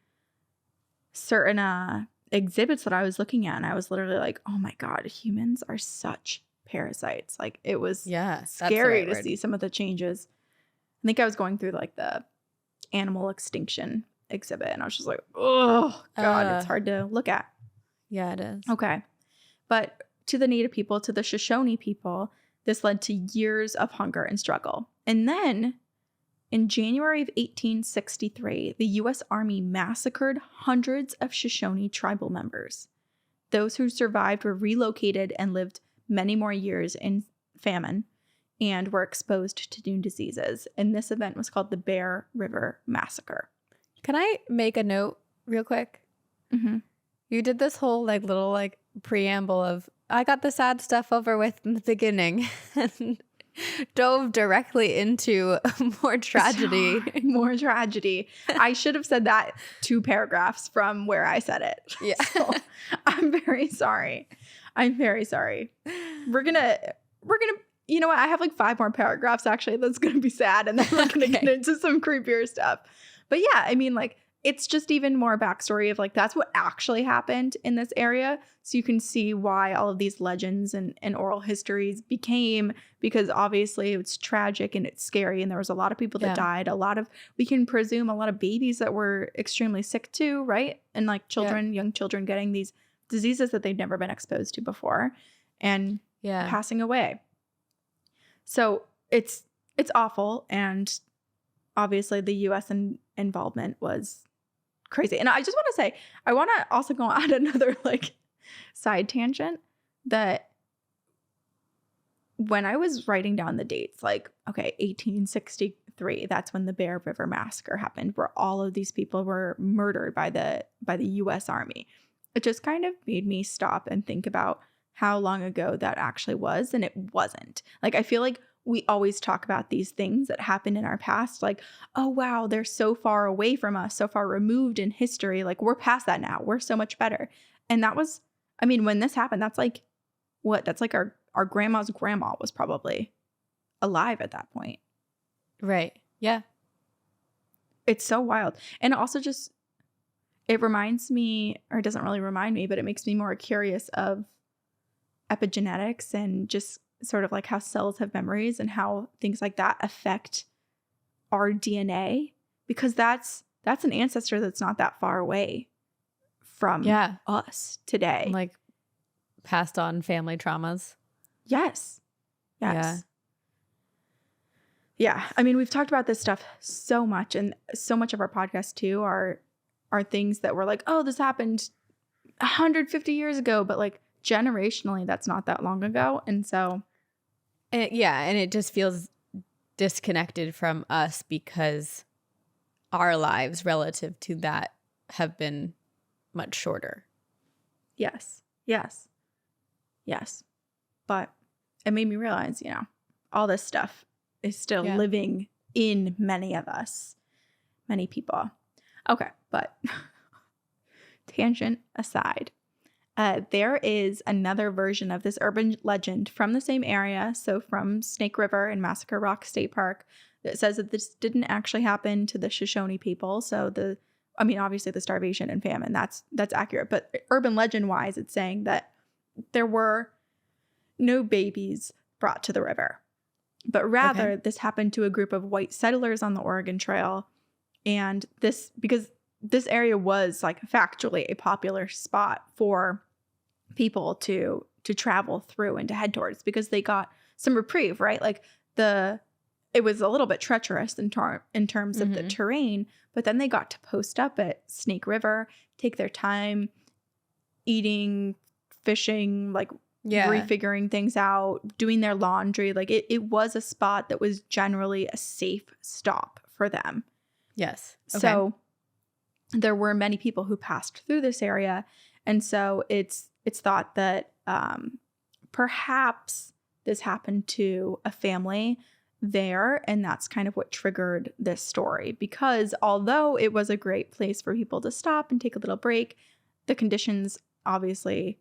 [SPEAKER 2] exhibits that I was looking at, and I was literally like, oh my God, humans are such parasites. Like it was scary to see some of the changes. I think I was going through like the animal extinction exhibit, and I was just like, oh God, it's hard to look at.
[SPEAKER 1] Yeah, it is.
[SPEAKER 2] Okay. But to the Native people, to the Shoshone people, this led to years of hunger and struggle. And then in January of 1863, the U.S. Army massacred hundreds of Shoshone tribal members. Those who survived were relocated and lived many more years in famine and were exposed to new diseases. And this event was called the Bear River Massacre.
[SPEAKER 1] Can I make a note real quick?
[SPEAKER 2] Mm-hmm.
[SPEAKER 1] You did this whole like little like preamble of I got the sad stuff over with in the beginning and dove directly into more tragedy.
[SPEAKER 2] Sorry, more tragedy. I should have said that 2 paragraphs from where I said it.
[SPEAKER 1] Yeah.
[SPEAKER 2] So, I'm very sorry. I'm very sorry. We're gonna, you know what? I have like 5 more paragraphs actually that's gonna be sad, and then we're gonna get into some creepier stuff. But yeah, I mean, like, it's just even more backstory of like, that's what actually happened in this area. So you can see why all of these legends and oral histories became, because obviously it's tragic and it's scary. And there was a lot of people that died. We can presume a lot of babies that were extremely sick too, right? And like children, young children getting these diseases that they'd never been exposed to before and passing away. So it's awful. And obviously the U.S. involvement was crazy. And I just want to say, I want to also go on another like side tangent that when I was writing down the dates, like, okay, 1863, that's when the Bear River Massacre happened, where all of these people were murdered by the U.S. Army. It just kind of made me stop and think about how long ago that actually was. And it wasn't. Like, I feel like we always talk about these things that happened in our past, like, oh, wow, they're so far away from us, so far removed in history. Like, we're past that now. We're so much better. And that was, I mean, when this happened, that's like, what? That's like our grandma's grandma was probably alive at that point.
[SPEAKER 1] Right. Yeah.
[SPEAKER 2] It's so wild. And also just, it reminds me, or it doesn't really remind me, but it makes me more curious of epigenetics and just sort of like how cells have memories and how things like that affect our DNA, because that's an ancestor that's not that far away from us today.
[SPEAKER 1] Like passed on family traumas.
[SPEAKER 2] Yes. Yeah. I mean, we've talked about this stuff so much, and so much of our podcast too are things that we're like, oh, this happened 150 years ago, but like generationally, that's not that long ago. And so
[SPEAKER 1] and it just feels disconnected from us because our lives relative to that have been much shorter.
[SPEAKER 2] Yes. But it made me realize, all this stuff is still living in many of us, many people. Okay, but tangent aside, there is another version of this urban legend from the same area, so from Snake River and Massacre Rock State Park, that says that this didn't actually happen to the Shoshone people. So obviously the starvation and famine, that's accurate. But urban legend wise, it's saying that there were no babies brought to the river, but rather this happened to a group of white settlers on the Oregon Trail. And because this area was like factually a popular spot for people to travel through and to head towards, because they got some reprieve, right? Like it was a little bit treacherous in terms of the terrain, but then they got to post up at Snake River, take their time eating, fishing, like refiguring things out, doing their laundry. Like it was a spot that was generally a safe stop for them.
[SPEAKER 1] Yes. Okay.
[SPEAKER 2] So there were many people who passed through this area. And so it's thought that perhaps this happened to a family there, and that's kind of what triggered this story. Because although it was a great place for people to stop and take a little break, the conditions obviously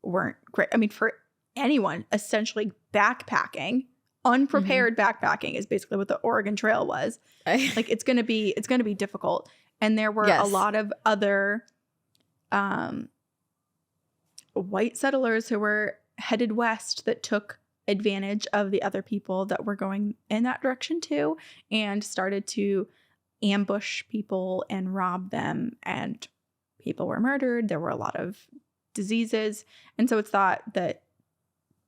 [SPEAKER 2] weren't great. I mean, for anyone essentially backpacking, unprepared backpacking is basically what the Oregon Trail was. Like it's gonna be difficult. And there were a lot of other white settlers who were headed west that took advantage of the other people that were going in that direction too, and started to ambush people and rob them, and people were murdered. There were a lot of diseases, and so it's thought that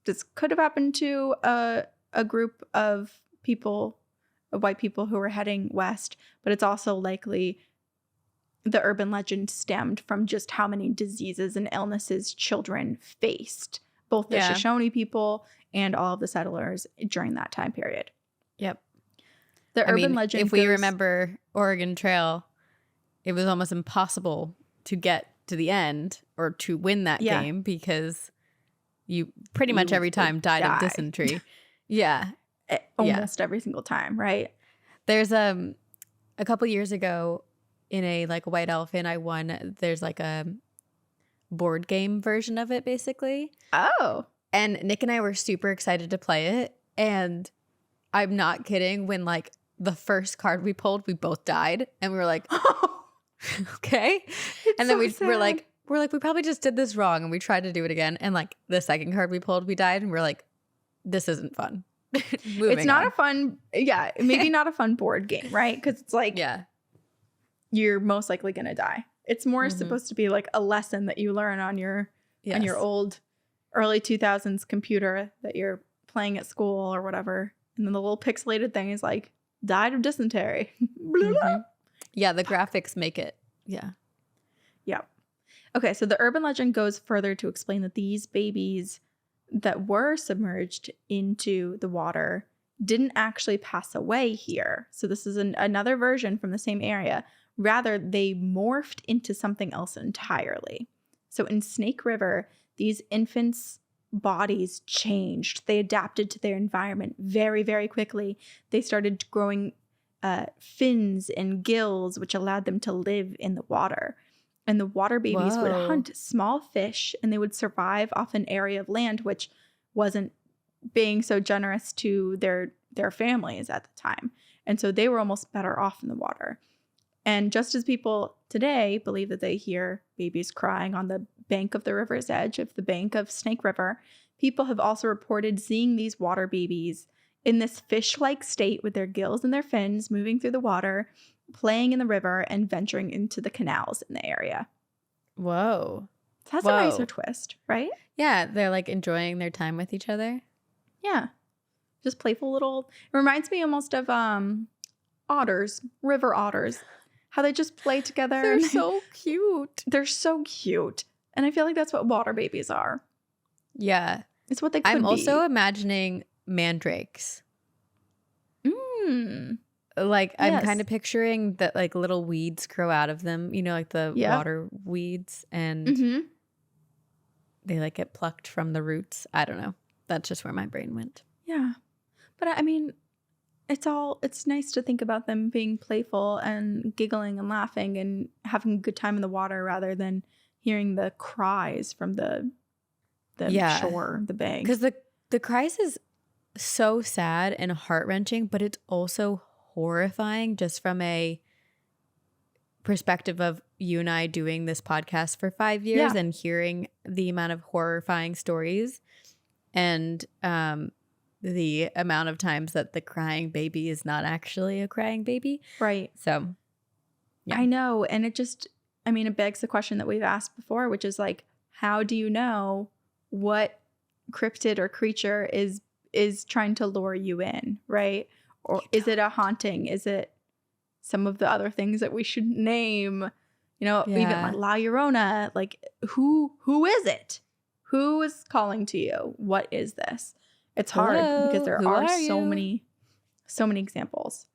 [SPEAKER 2] this could have happened to a group of people, of white people who were heading west, but it's also likely the urban legend stemmed from just how many diseases and illnesses children faced, both the Shoshone people and all of the settlers during that time period. Yep. The urban legend,
[SPEAKER 1] if we remember Oregon Trail, it was almost impossible to get to the end or to win that game, because you pretty much every time died of dysentery. Almost
[SPEAKER 2] every single time, right?
[SPEAKER 1] There's a couple years ago in a like White Elephant I won, there's like a board game version of it basically.
[SPEAKER 2] Oh.
[SPEAKER 1] And Nick and I were super excited to play it, and I'm not kidding, when like the first card we pulled, we both died, and we were like, okay. And then we're like, we probably just did this wrong, and we tried to do it again, and like the second card we pulled, we died, and we're like, this isn't fun.
[SPEAKER 2] It's not a fun, maybe not a fun board game, right? Because it's like, you're most likely gonna die. It's more supposed to be like a lesson that you learn on your old early 2000s computer that you're playing at school or whatever, and then the little pixelated thing is like, died of dysentery.
[SPEAKER 1] Yeah, the graphics make it. Yeah.
[SPEAKER 2] Okay, so the urban legend goes further to explain that these babies that were submerged into the water didn't actually pass away here. So this is another version from the same area. Rather, they morphed into something else entirely. So in Snake River, these infants' bodies changed. They adapted to their environment very, very quickly. They started growing fins and gills, which allowed them to live in the water. And the water babies would hunt small fish, and they would survive off an area of land which wasn't being so generous to their families at the time. And so they were almost better off in the water. And just as people today believe that they hear babies crying on the bank of the river's edge, of the bank of Snake River, people have also reported seeing these water babies in this fish-like state with their gills and their fins moving through the water, playing in the river, and venturing into the canals in the area.
[SPEAKER 1] Whoa.
[SPEAKER 2] That's a nicer twist, right?
[SPEAKER 1] Yeah, they're like enjoying their time with each other.
[SPEAKER 2] Yeah. Just playful little... It reminds me almost of otters, river otters. How they just play together.
[SPEAKER 1] They're so cute.
[SPEAKER 2] They're so cute. And I feel like that's what water babies are.
[SPEAKER 1] Yeah.
[SPEAKER 2] It's what they could be.
[SPEAKER 1] I'm also imagining mandrakes. Like, I'm kind of picturing that like little weeds grow out of them, you know, like the water weeds, and they like get plucked from the roots. I don't know. That's just where my brain went.
[SPEAKER 2] Yeah. But I mean, it's nice to think about them being playful and giggling and laughing and having a good time in the water, rather than, hearing the cries from the
[SPEAKER 1] Yeah.
[SPEAKER 2] shore, the bank.
[SPEAKER 1] Because the cries is so sad and heart-wrenching, but it's also horrifying just from a perspective of you and I doing this podcast for 5 years
[SPEAKER 2] Yeah.
[SPEAKER 1] and hearing the amount of horrifying stories and the amount of times that the crying baby is not actually a crying baby.
[SPEAKER 2] Right.
[SPEAKER 1] So, yeah.
[SPEAKER 2] I know. And it just, I mean, it begs the question that we've asked before, which is like, how do you know what cryptid or creature is trying to lure you in, right? Or is it a haunting? Is it some of the other things that we should name? You know, even like La Llorona. Like, who is it? Who is calling to you? What is this? It's hard because there are so many examples.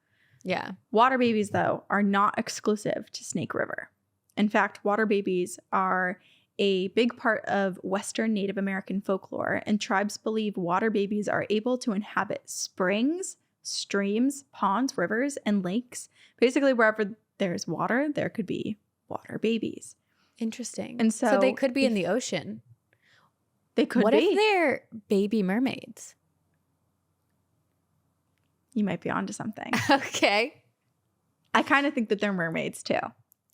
[SPEAKER 1] Yeah.
[SPEAKER 2] Water babies, though, are not exclusive to Snake River. In fact, water babies are a big part of Western Native American folklore, and tribes believe water babies are able to inhabit springs, streams, ponds, rivers, and lakes. Basically, wherever there's water, there could be water babies.
[SPEAKER 1] Interesting.
[SPEAKER 2] And so
[SPEAKER 1] they could be in the ocean.
[SPEAKER 2] They could
[SPEAKER 1] What
[SPEAKER 2] be.
[SPEAKER 1] if they're baby mermaids?
[SPEAKER 2] You might be onto something.
[SPEAKER 1] Okay.
[SPEAKER 2] I kind of think that they're mermaids too.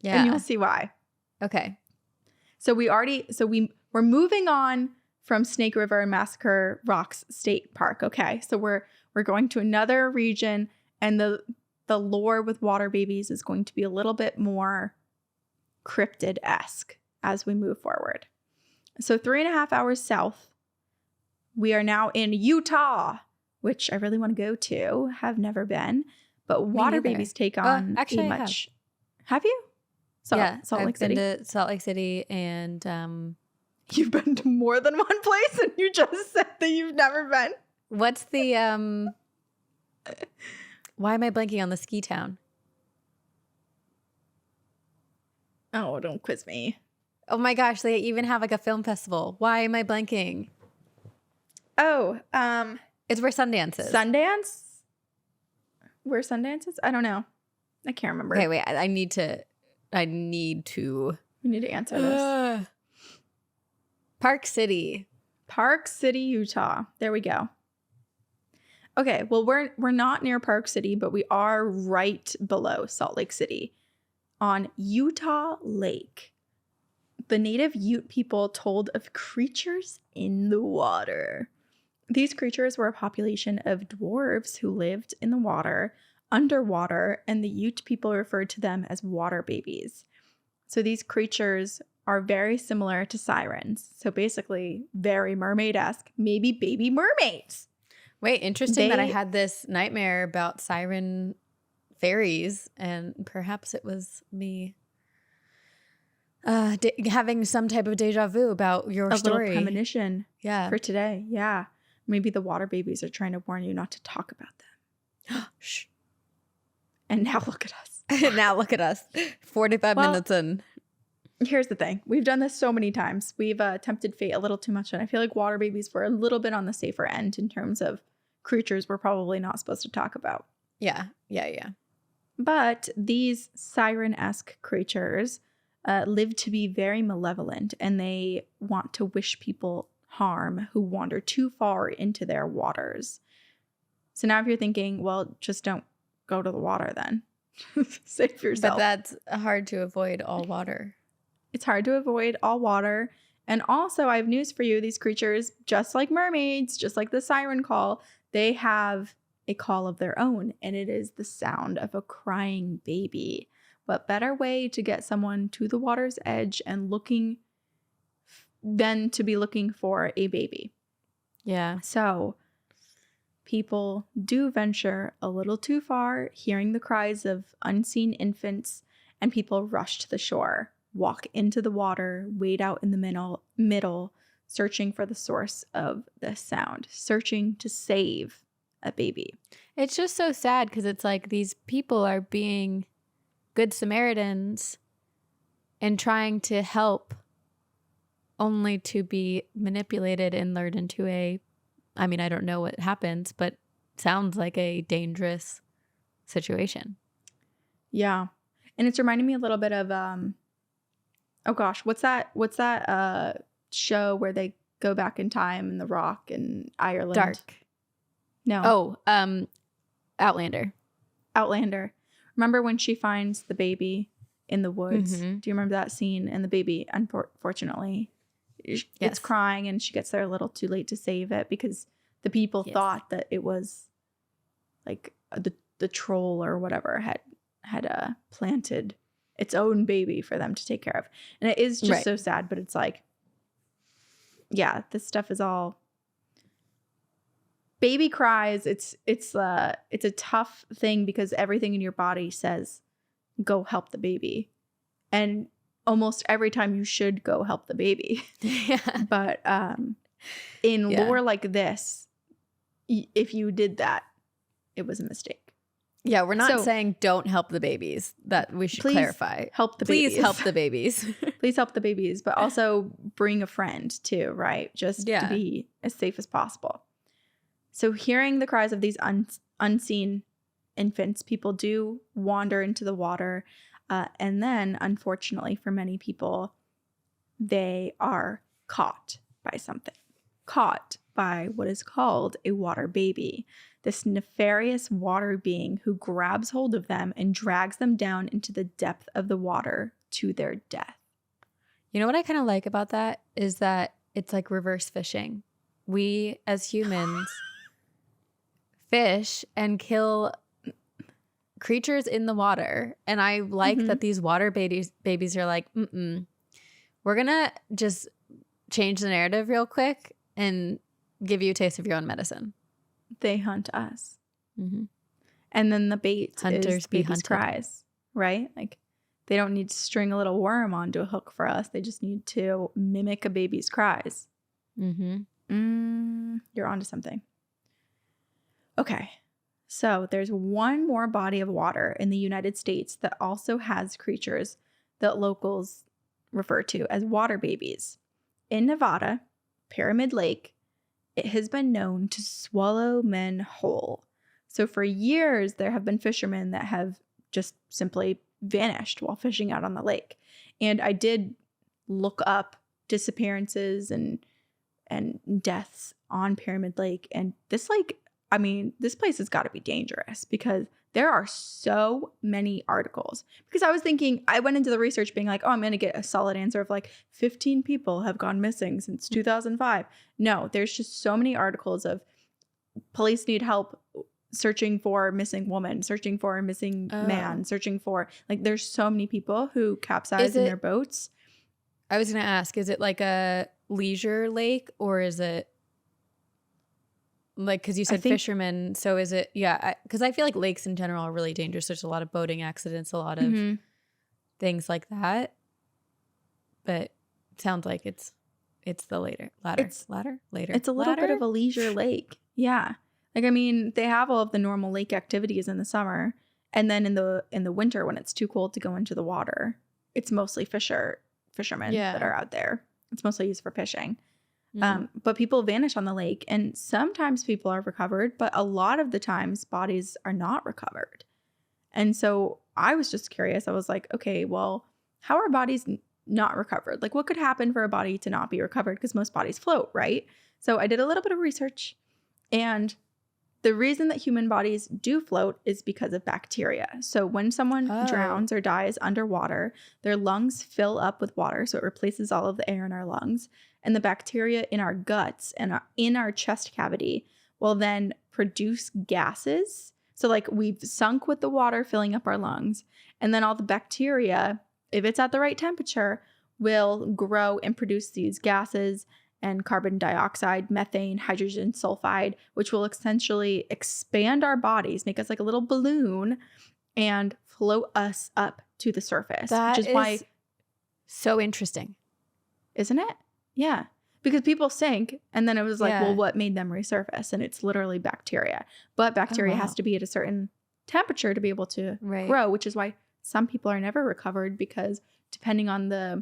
[SPEAKER 1] Yeah.
[SPEAKER 2] And you'll see why.
[SPEAKER 1] Okay.
[SPEAKER 2] So we're moving on from Snake River and Massacre Rocks State Park. Okay. So we're going to another region, and the lore with water babies is going to be a little bit more cryptid-esque as we move forward. So 3.5 hours south, we are now in Utah, which I really want to go to. Have never been, but water babies take on
[SPEAKER 1] actually,
[SPEAKER 2] a much. Have you? Salt Lake City.
[SPEAKER 1] Been to Salt Lake City, and
[SPEAKER 2] You've been to more than one place, and you just said that you've never been.
[SPEAKER 1] what's the why am I blanking on the ski town?
[SPEAKER 2] Oh, don't quiz me.
[SPEAKER 1] Oh my gosh, they even have like a film festival. Why am I blanking?
[SPEAKER 2] Oh,
[SPEAKER 1] It's where Sundance is.
[SPEAKER 2] Sundance? Where Sundance is? I don't know. I can't remember.
[SPEAKER 1] Okay, wait. I need to.
[SPEAKER 2] We need to answer this.
[SPEAKER 1] Park City.
[SPEAKER 2] Park City, Utah. There we go. Okay, well, we're not near Park City, but we are right below Salt Lake City on Utah Lake. The native Ute people told of creatures in the water. These creatures were a population of dwarves who lived in the water, underwater, and the Ute people referred to them as water babies. So these creatures are very similar to sirens. So basically, very mermaid-esque, maybe baby mermaids.
[SPEAKER 1] Wait, interesting that I had this nightmare about siren fairies, and perhaps it was me having some type of deja vu about your story.
[SPEAKER 2] A little premonition for today. Yeah. Maybe the water babies are trying to warn you not to talk about them.
[SPEAKER 1] Shh.
[SPEAKER 2] And now look at us.
[SPEAKER 1] Now look at us. 45 minutes in.
[SPEAKER 2] Here's the thing. We've done this so many times. We've tempted fate a little too much. And I feel like water babies were a little bit on the safer end in terms of creatures we're probably not supposed to talk about.
[SPEAKER 1] Yeah.
[SPEAKER 2] But these siren-esque creatures live to be very malevolent, and they want to wish people harm who wander too far into their waters. So now if you're thinking, well, just don't go to the water then. Save yourself.
[SPEAKER 1] But that's hard to avoid all water.
[SPEAKER 2] It's hard to avoid all water. And also, I have news for you. These creatures, just like mermaids, just like the siren call, they have a call of their own, and it is the sound of a crying baby. What better way to get someone to the water's edge and looking than to be looking for a baby?
[SPEAKER 1] Yeah.
[SPEAKER 2] So people do venture a little too far, hearing the cries of unseen infants, and people rush to the shore, walk into the water, wade out in the middle, searching for the source of the sound, searching to save a baby.
[SPEAKER 1] It's just so sad because it's like these people are being good Samaritans and trying to help, only to be manipulated and lured into I don't know what happens, but sounds like a dangerous situation.
[SPEAKER 2] Yeah. And it's reminding me a little bit of Oh gosh, what's that show where they go back in time in the Rock in Ireland?
[SPEAKER 1] Dark.
[SPEAKER 2] No.
[SPEAKER 1] Oh, Outlander.
[SPEAKER 2] Outlander. Remember when she finds the baby in the woods?
[SPEAKER 1] Mhm.
[SPEAKER 2] Do you remember that scene? And the baby, unfortunately, it's
[SPEAKER 1] Yes.
[SPEAKER 2] crying, and she gets there a little too late to save it because the people
[SPEAKER 1] Yes.
[SPEAKER 2] thought that it was like the troll or whatever had planted its own baby for them to take care of. And it is just
[SPEAKER 1] Right.
[SPEAKER 2] so sad, but it's like, yeah, this stuff is all baby cries. It's a tough thing because everything in your body says go help the baby, and almost every time you should go help the baby.
[SPEAKER 1] Yeah.
[SPEAKER 2] But in lore like this, if you did that, it was a mistake.
[SPEAKER 1] Yeah, we're not
[SPEAKER 2] So-
[SPEAKER 1] saying don't help the babies. That we should
[SPEAKER 2] Please
[SPEAKER 1] clarify.
[SPEAKER 2] help the
[SPEAKER 1] Please
[SPEAKER 2] babies.
[SPEAKER 1] help the babies.
[SPEAKER 2] Please help the babies, but also bring a friend too, right? Just to
[SPEAKER 1] Yeah.
[SPEAKER 2] be as safe as possible. So hearing the cries of these unseen infants, people do wander into the water. And then, unfortunately, for many people, they are caught by something. Caught by what is called a water baby. This nefarious water being who grabs hold of them and drags them down into the depth of the water to their death.
[SPEAKER 1] You know what I kind of like about that is that it's like reverse fishing. We as humans fish and kill creatures in the water. And I like that these water babies are like, we're going to just change the narrative real quick and give you a taste of your own medicine.
[SPEAKER 2] They hunt us.
[SPEAKER 1] Mm-hmm.
[SPEAKER 2] And then the bait
[SPEAKER 1] Hunters
[SPEAKER 2] is
[SPEAKER 1] be
[SPEAKER 2] baby's
[SPEAKER 1] hunted.
[SPEAKER 2] cries, right? Like they don't need to string a little worm onto a hook for us. They just need to mimic a baby's cries.
[SPEAKER 1] Mm-hmm.
[SPEAKER 2] You're onto something. Okay. So there's one more body of water in the United States that also has creatures that locals refer to as water babies. In Nevada, Pyramid Lake, it has been known to swallow men whole. So for years, there have been fishermen that have just simply vanished while fishing out on the lake. And I did look up disappearances and deaths on Pyramid Lake. And this this place has got to be dangerous because there are so many articles. Because I was thinking, I went into the research being like, oh, I'm going to get a solid answer of like 15 people have gone missing since 2005. No, there's just so many articles of police need help searching for a missing woman, searching for a missing man, searching for, like, there's so many people who capsize in their boats.
[SPEAKER 1] I was going to ask, is it like a leisure lake or is it like, because you said fishermen, so is it, because I feel like lakes in general are really dangerous. There's a lot of boating accidents, a lot of things like that. But it sounds like it's the later.
[SPEAKER 2] It's a little bit of a leisure lake. Yeah. Like, I mean, they have all of the normal lake activities in the summer. And then in the winter, when it's too cold to go into the water, it's mostly fishermen that are out there. It's mostly used for fishing. But people vanish on the lake, and sometimes people are recovered, but a lot of the times bodies are not recovered. And so I was just curious. I was like, okay, well, how are bodies not recovered? Like, what could happen for a body to not be recovered? Because most bodies float, right? So I did a little bit of research, and the reason that human bodies do float is because of bacteria. So when someone drowns or dies underwater, their lungs fill up with water, so it replaces all of the air in our lungs. And the bacteria in our guts and in our chest cavity will then produce gases. So like we've sunk with the water filling up our lungs. And then all the bacteria, if it's at the right temperature, will grow and produce these gases and carbon dioxide, methane, hydrogen sulfide, which will essentially expand our bodies, make us like a little balloon, and float us up to the surface.
[SPEAKER 1] That
[SPEAKER 2] which is why
[SPEAKER 1] so interesting.
[SPEAKER 2] Isn't it? Yeah. Because people sink, and then it was like, well, what made them resurface? And it's literally bacteria. But bacteria has to be at a certain temperature to be able to grow, which is why some people are never recovered, because depending on the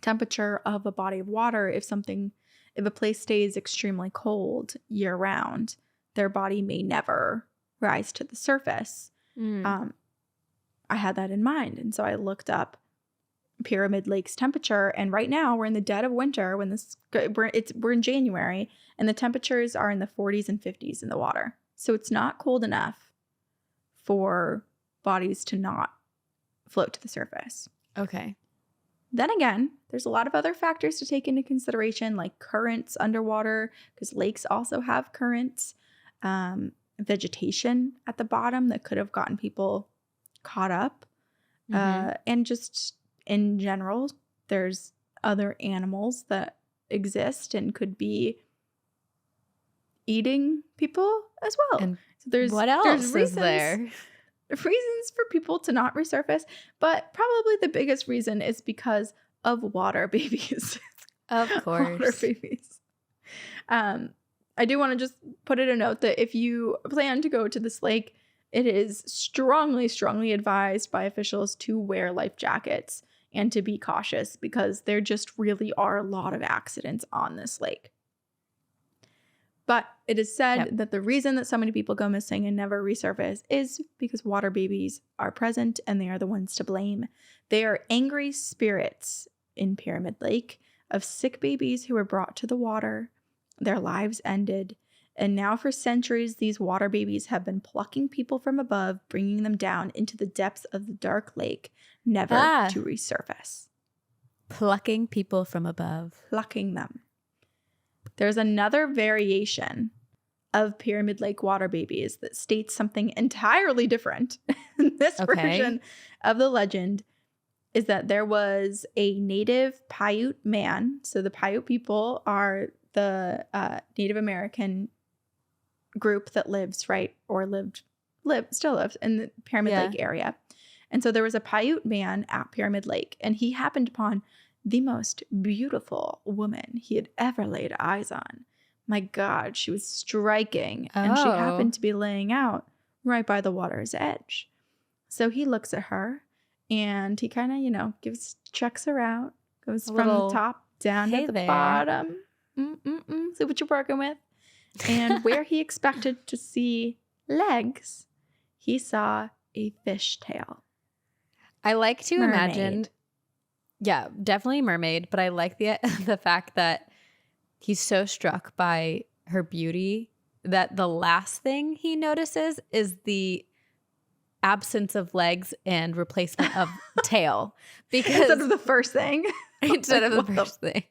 [SPEAKER 2] temperature of a body of water, if a place stays extremely cold year round, their body may never rise to the surface. I had that in mind. And so I looked up Pyramid Lake's temperature. And right now we're in the dead of winter when we're in January, and the temperatures are in the 40s and 50s in the water. So it's not cold enough for bodies to not float to the surface.
[SPEAKER 1] Okay.
[SPEAKER 2] Then again, there's a lot of other factors to take into consideration, like currents underwater, because lakes also have currents, vegetation at the bottom that could have gotten people caught up. And just in general, there's other animals that exist and could be eating people as well.
[SPEAKER 1] And
[SPEAKER 2] so there's
[SPEAKER 1] what else
[SPEAKER 2] there's
[SPEAKER 1] is there?
[SPEAKER 2] reasons for people to not resurface, but probably the biggest reason is because of water babies.
[SPEAKER 1] Of course.
[SPEAKER 2] Water babies. I do want to just put it a note that if you plan to go to this lake, it is strongly, strongly advised by officials to wear life jackets and to be cautious, because there just really are a lot of accidents on this lake. But it is said that the reason that so many people go missing and never resurface is because water babies are present, and they are the ones to blame. They are angry spirits in Pyramid Lake of sick babies who were brought to the water. Their lives ended. And now for centuries, these water babies have been plucking people from above, bringing them down into the depths of the dark lake, never to resurface.
[SPEAKER 1] Plucking people from above.
[SPEAKER 2] Plucking them. There's another variation of Pyramid Lake water babies that states something entirely different. This version of the legend is that there was a native Paiute man. So the Paiute people are the Native American group that lives, still lives in the Pyramid Lake area. And so there was a Paiute man at Pyramid Lake, and he happened upon the most beautiful woman he had ever laid eyes on. My God, she was striking, and she happened to be laying out right by the water's edge. So he looks at her, and he kind of, checks her out, goes from the top down to the bottom. See what you're working with. And where he expected to see legs, he saw a fish tail.
[SPEAKER 1] I like to imagine. Yeah, definitely mermaid, but I like the fact that he's so struck by her beauty that the last thing he notices is the absence of legs and replacement of tail. Because
[SPEAKER 2] instead of the first thing.
[SPEAKER 1] Instead of the first thing.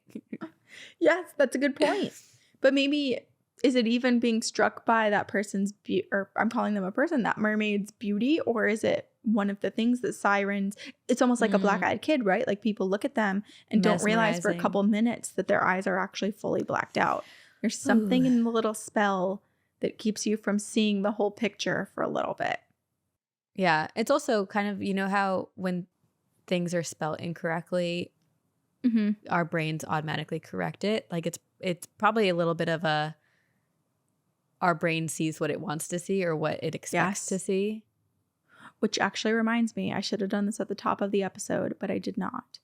[SPEAKER 2] Yes, that's a good point. But maybe, is it even being struck by that person's beauty, or I'm calling them a person, that mermaid's beauty, or is it one of the things that sirens, it's almost like a black-eyed kid, right? Like people look at them and don't realize for a couple minutes that their eyes are actually fully blacked out. There's something in the little spell that keeps you from seeing the whole picture for a little bit.
[SPEAKER 1] Yeah. It's also kind of, how when things are spelled incorrectly, our brains automatically correct it. Like it's probably a little bit of our brain sees what it wants to see or what it expects to see. Which
[SPEAKER 2] actually reminds me, I should have done this at the top of the episode, but I did not.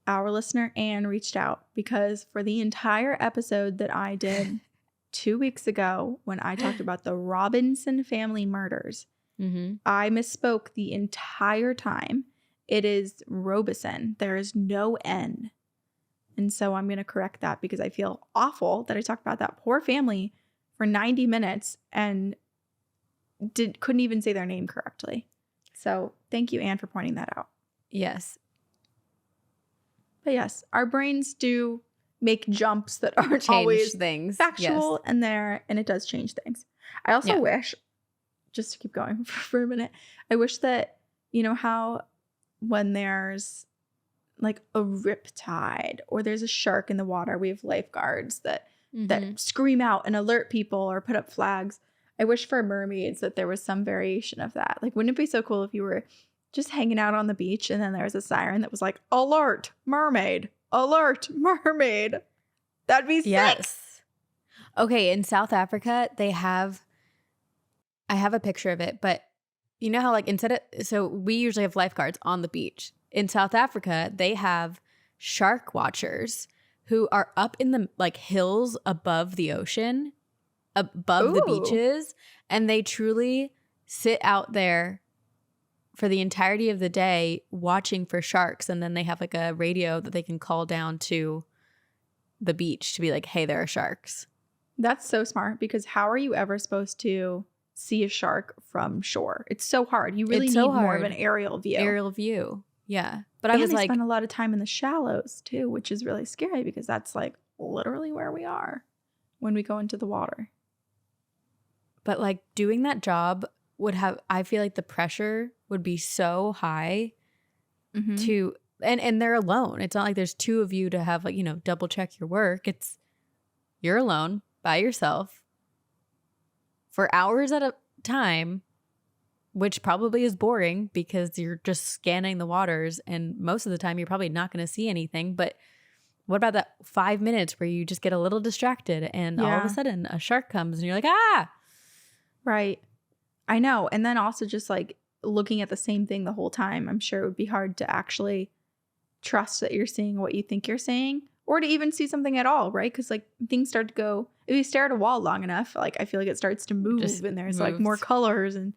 [SPEAKER 2] Our listener, Anne, reached out because for the entire episode that I did 2 weeks ago when I talked about the Robinson family murders, I misspoke the entire time. It is Robison. There is no N. And so I'm going to correct that because I feel awful that I talked about that poor family for 90 minutes and couldn't even say their name correctly. So thank you, Anne, for pointing that out.
[SPEAKER 1] Yes.
[SPEAKER 2] But yes, our brains do make jumps that aren't
[SPEAKER 1] change
[SPEAKER 2] always
[SPEAKER 1] things
[SPEAKER 2] factual, and it does change things. I also wish, just to keep going for a minute, I wish that, how when there's like a riptide or there's a shark in the water, we have lifeguards that scream out and alert people or put up flags. I wish for mermaids that there was some variation of that. Like, wouldn't it be so cool if you were just hanging out on the beach and then there was a siren that was like, alert, mermaid, alert, mermaid. That'd be sick.
[SPEAKER 1] Yes. Okay, in South Africa, I have a picture of it, but you know how so we usually have lifeguards on the beach. In South Africa, they have shark watchers who are up in the hills above the ocean, above the beaches, and they truly sit out there for the entirety of the day watching for sharks, and then they have like a radio that they can call down to the beach to be like, hey, there are sharks.
[SPEAKER 2] That's so smart, because how are you ever supposed to see a shark from shore? It's so hard. You really
[SPEAKER 1] It's
[SPEAKER 2] need
[SPEAKER 1] so
[SPEAKER 2] more of
[SPEAKER 1] hard.
[SPEAKER 2] an aerial view.
[SPEAKER 1] Aerial view. Yeah. But I
[SPEAKER 2] And
[SPEAKER 1] was
[SPEAKER 2] they
[SPEAKER 1] like,
[SPEAKER 2] spend a lot of time in the shallows too, which is really scary, because that's like literally where we are when we go into the water.
[SPEAKER 1] but like doing that job would have, I feel like the pressure would be so high
[SPEAKER 2] Mhm.
[SPEAKER 1] to, and they're alone. It's not like there's two of you to have like, you know, double check your work. It's you're alone by yourself for hours at a time, which probably is boring because you're just scanning the waters, and most of the time you're probably not going to see anything. But what about that 5 minutes where you just get a little distracted and all of
[SPEAKER 2] Yeah.
[SPEAKER 1] a sudden a shark comes and you're like, ah,
[SPEAKER 2] Right. I know. And then also just like looking at the same thing the whole time, I'm sure it would be hard to actually trust that you're seeing what you think you're seeing, or to even see something at all, right? Because like things start to go, if you stare at a wall long enough, like I feel like it starts to move,
[SPEAKER 1] Just
[SPEAKER 2] and there's like more
[SPEAKER 1] moves.
[SPEAKER 2] colors, and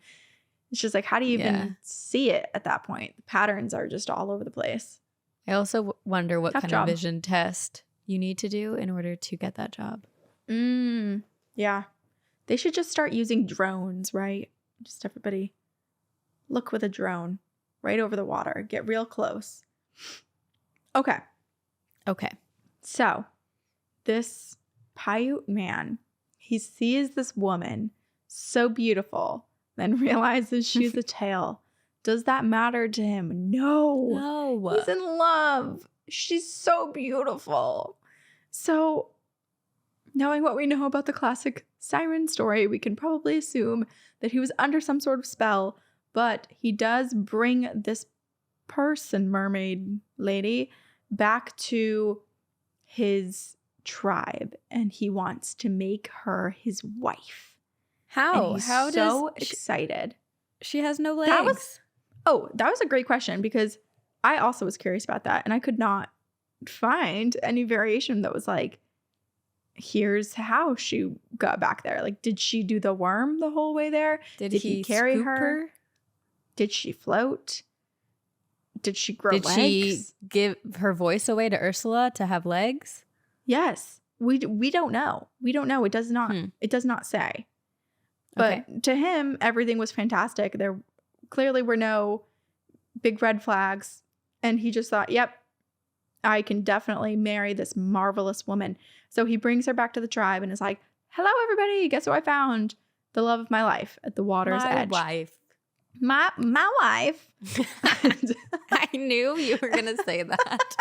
[SPEAKER 2] it's just like, how do you even
[SPEAKER 1] Yeah.
[SPEAKER 2] see it at that point? The patterns are just all over the place.
[SPEAKER 1] I also wonder what
[SPEAKER 2] Tough
[SPEAKER 1] kind
[SPEAKER 2] job.
[SPEAKER 1] of vision test you need to do in order to get that job.
[SPEAKER 2] Yeah. They should just start using drones, right? Just everybody look with a drone right over the water. Get real close. Okay.
[SPEAKER 1] Okay.
[SPEAKER 2] So this Paiute man, he sees this woman so beautiful, then realizes she's a tail. Does that matter to him? No.
[SPEAKER 1] No.
[SPEAKER 2] He's in love. She's so beautiful. So, knowing what we know about the classic siren story, we can probably assume that he was under some sort of spell, but he does bring this person, mermaid lady, back to his tribe, and he wants to make her his wife.
[SPEAKER 1] How?
[SPEAKER 2] And he's
[SPEAKER 1] How
[SPEAKER 2] so
[SPEAKER 1] does
[SPEAKER 2] excited.
[SPEAKER 1] she has no legs?
[SPEAKER 2] That was a great question, because I also was curious about that, and I could not find any variation that was like, here's how she got back there. Like, did she do the worm the whole way there?
[SPEAKER 1] Did
[SPEAKER 2] he
[SPEAKER 1] he
[SPEAKER 2] carry
[SPEAKER 1] scoop
[SPEAKER 2] her? Did she float? Did she grow
[SPEAKER 1] Did
[SPEAKER 2] legs?
[SPEAKER 1] she give her voice away to Ursula to have legs?
[SPEAKER 2] Yes. We don't know. We don't know. It does not say. But
[SPEAKER 1] Okay.
[SPEAKER 2] to him, everything was fantastic. There clearly were no big red flags. And he just thought, yep, I can definitely marry this marvelous woman. So he brings her back to the tribe and is like, hello, everybody. Guess who I found? The love of my life at the water's
[SPEAKER 1] My
[SPEAKER 2] edge.
[SPEAKER 1] wife.
[SPEAKER 2] My wife.
[SPEAKER 1] I knew you were going to say that.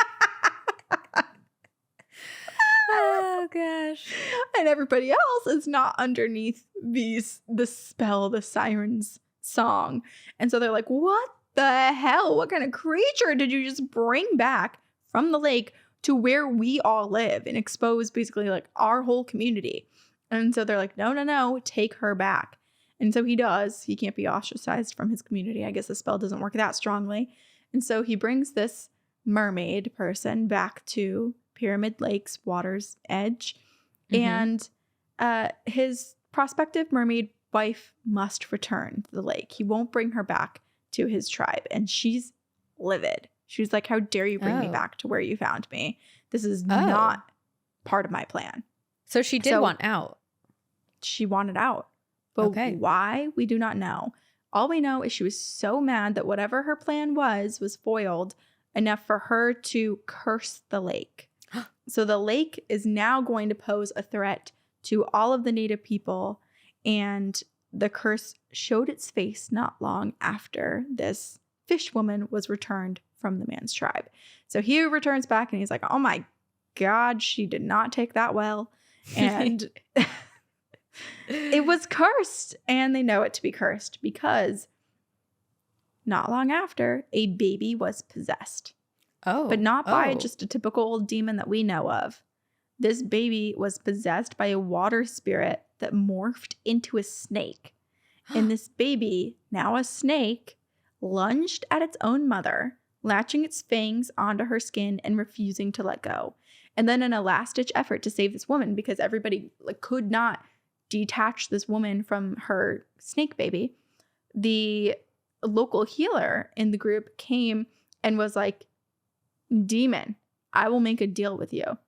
[SPEAKER 1] Oh, gosh.
[SPEAKER 2] And everybody else is not underneath the spell, the sirens song. And so they're like, what the hell? What kind of creature did you just bring back from the lake to where we all live and expose basically like our whole community? And so they're like, no, take her back. And so he does. He can't be ostracized from his community. I guess the spell doesn't work that strongly. And so he brings this mermaid person back to Pyramid Lake's water's edge.
[SPEAKER 1] Mhm.
[SPEAKER 2] And his prospective mermaid wife must return to the lake. He won't bring her back to his tribe. And she's livid. She's like, how dare you bring me
[SPEAKER 1] Oh.
[SPEAKER 2] back to where you found me? This is
[SPEAKER 1] Oh.
[SPEAKER 2] not part of my plan.
[SPEAKER 1] So she did
[SPEAKER 2] So-
[SPEAKER 1] want out.
[SPEAKER 2] She wanted out. But
[SPEAKER 1] Okay.
[SPEAKER 2] why? We do not know. All we know is she was so mad that whatever her plan was foiled enough for her to curse the lake. So the lake is now going to pose a threat to all of the native people, and the curse showed its face not long after this fish woman was returned from the man's tribe. So he returns back and he's like, oh my God, she did not take that well. And it was cursed, and they know it to be cursed because not long after, a baby was possessed.
[SPEAKER 1] Oh.
[SPEAKER 2] But not by
[SPEAKER 1] Oh.
[SPEAKER 2] just a typical old demon that we know of. This baby was possessed by a water spirit that morphed into a snake. And this baby, now a snake, lunged at its own mother, latching its fangs onto her skin and refusing to let go. And then in a last-ditch effort to save this woman, because everybody could not detach this woman from her snake baby, the local healer in the group came and was like, demon, I will make a deal with you.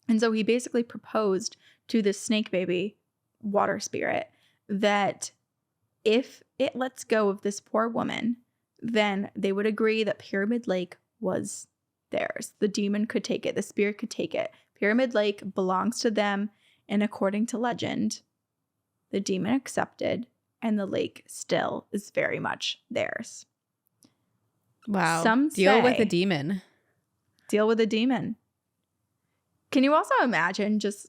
[SPEAKER 2] And so he basically proposed to this snake baby water spirit that if it lets go of this poor woman, then they would agree that Pyramid Lake was theirs. The demon could take it. The spirit could take it. Pyramid Lake belongs to them. And according to legend, the demon accepted and the lake still is very much theirs.
[SPEAKER 1] Wow.
[SPEAKER 2] Some
[SPEAKER 1] Deal with
[SPEAKER 2] say-
[SPEAKER 1] a demon.
[SPEAKER 2] Deal with a demon. Can you also imagine just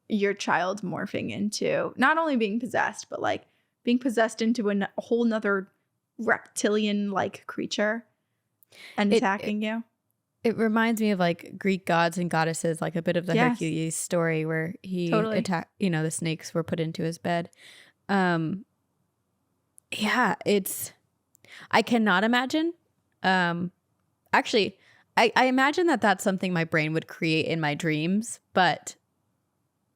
[SPEAKER 2] your child morphing into not only being possessed, but like being possessed into a whole nother reptilian-like creature and attacking you?
[SPEAKER 1] It reminds me of like Greek gods and goddesses, like a bit of the
[SPEAKER 2] Yes.
[SPEAKER 1] Hercules story where he
[SPEAKER 2] Totally.
[SPEAKER 1] attacked, the snakes were put into his bed. Yeah, I cannot imagine. Actually, I imagine that that's something my brain would create in my dreams, but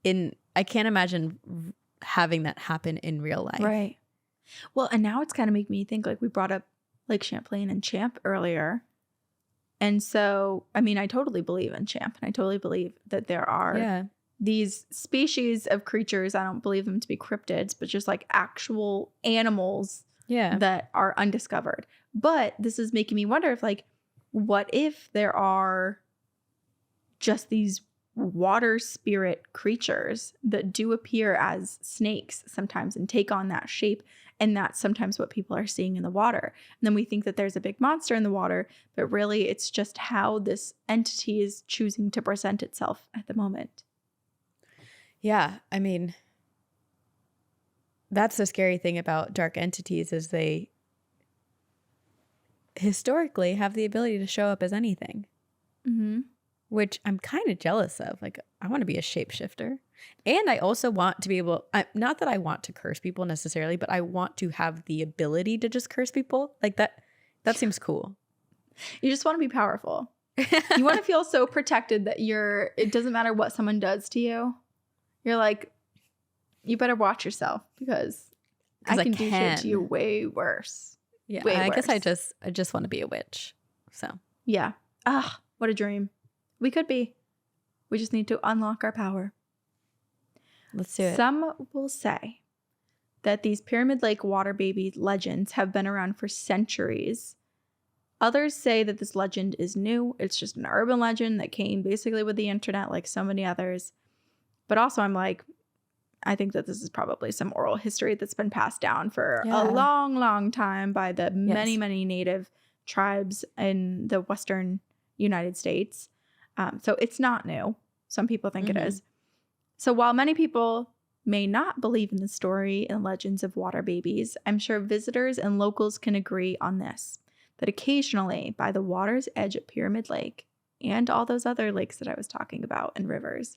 [SPEAKER 1] I can't imagine having that happen in real life.
[SPEAKER 2] Right. Well, and now it's kind of making me think, like we brought up Lake Champlain and Champ earlier. And so, I mean, I totally believe in Champ, and I totally believe that there are these species of creatures. I don't believe them to be cryptids, but just like actual animals that are undiscovered. But this is making me wonder if, like, what if there are just these water spirit creatures that do appear as snakes sometimes and take on that shape, and that's sometimes what people are seeing in the water. And then we think that there's a big monster in the water, but really it's just how this entity is choosing to present itself at the moment.
[SPEAKER 1] Yeah, I mean, that's the scary thing about dark entities is they historically have the ability to show up as anything.
[SPEAKER 2] Mm-hmm.
[SPEAKER 1] Which I'm kind of jealous of. Like, I want to be a shapeshifter. And I also want to be able, not that I want to curse people necessarily, but I want to have the ability to just curse people. Like that seems cool.
[SPEAKER 2] You just want to be powerful. You want to feel so protected that it doesn't matter what someone does to you. You're like, you better watch yourself because I can do shit to you way worse.
[SPEAKER 1] Yeah,
[SPEAKER 2] way
[SPEAKER 1] I
[SPEAKER 2] worse.
[SPEAKER 1] guess I just want to be a witch. So
[SPEAKER 2] yeah. Ah, what a dream. We could be. We just need to unlock our power.
[SPEAKER 1] Let's do it.
[SPEAKER 2] Some will say that these Pyramid Lake water baby legends have been around for centuries. Others say that this legend is new. It's just an urban legend that came basically with the internet, like so many others. But also I'm like, I think that this is probably some oral history that's been passed down for a long, long time by the many, many native tribes in the Western United States. So it's not new. Some people think it is. So while many people may not believe in the story and legends of water babies, I'm sure visitors and locals can agree on this, that occasionally by the water's edge at Pyramid Lake and all those other lakes that I was talking about and rivers,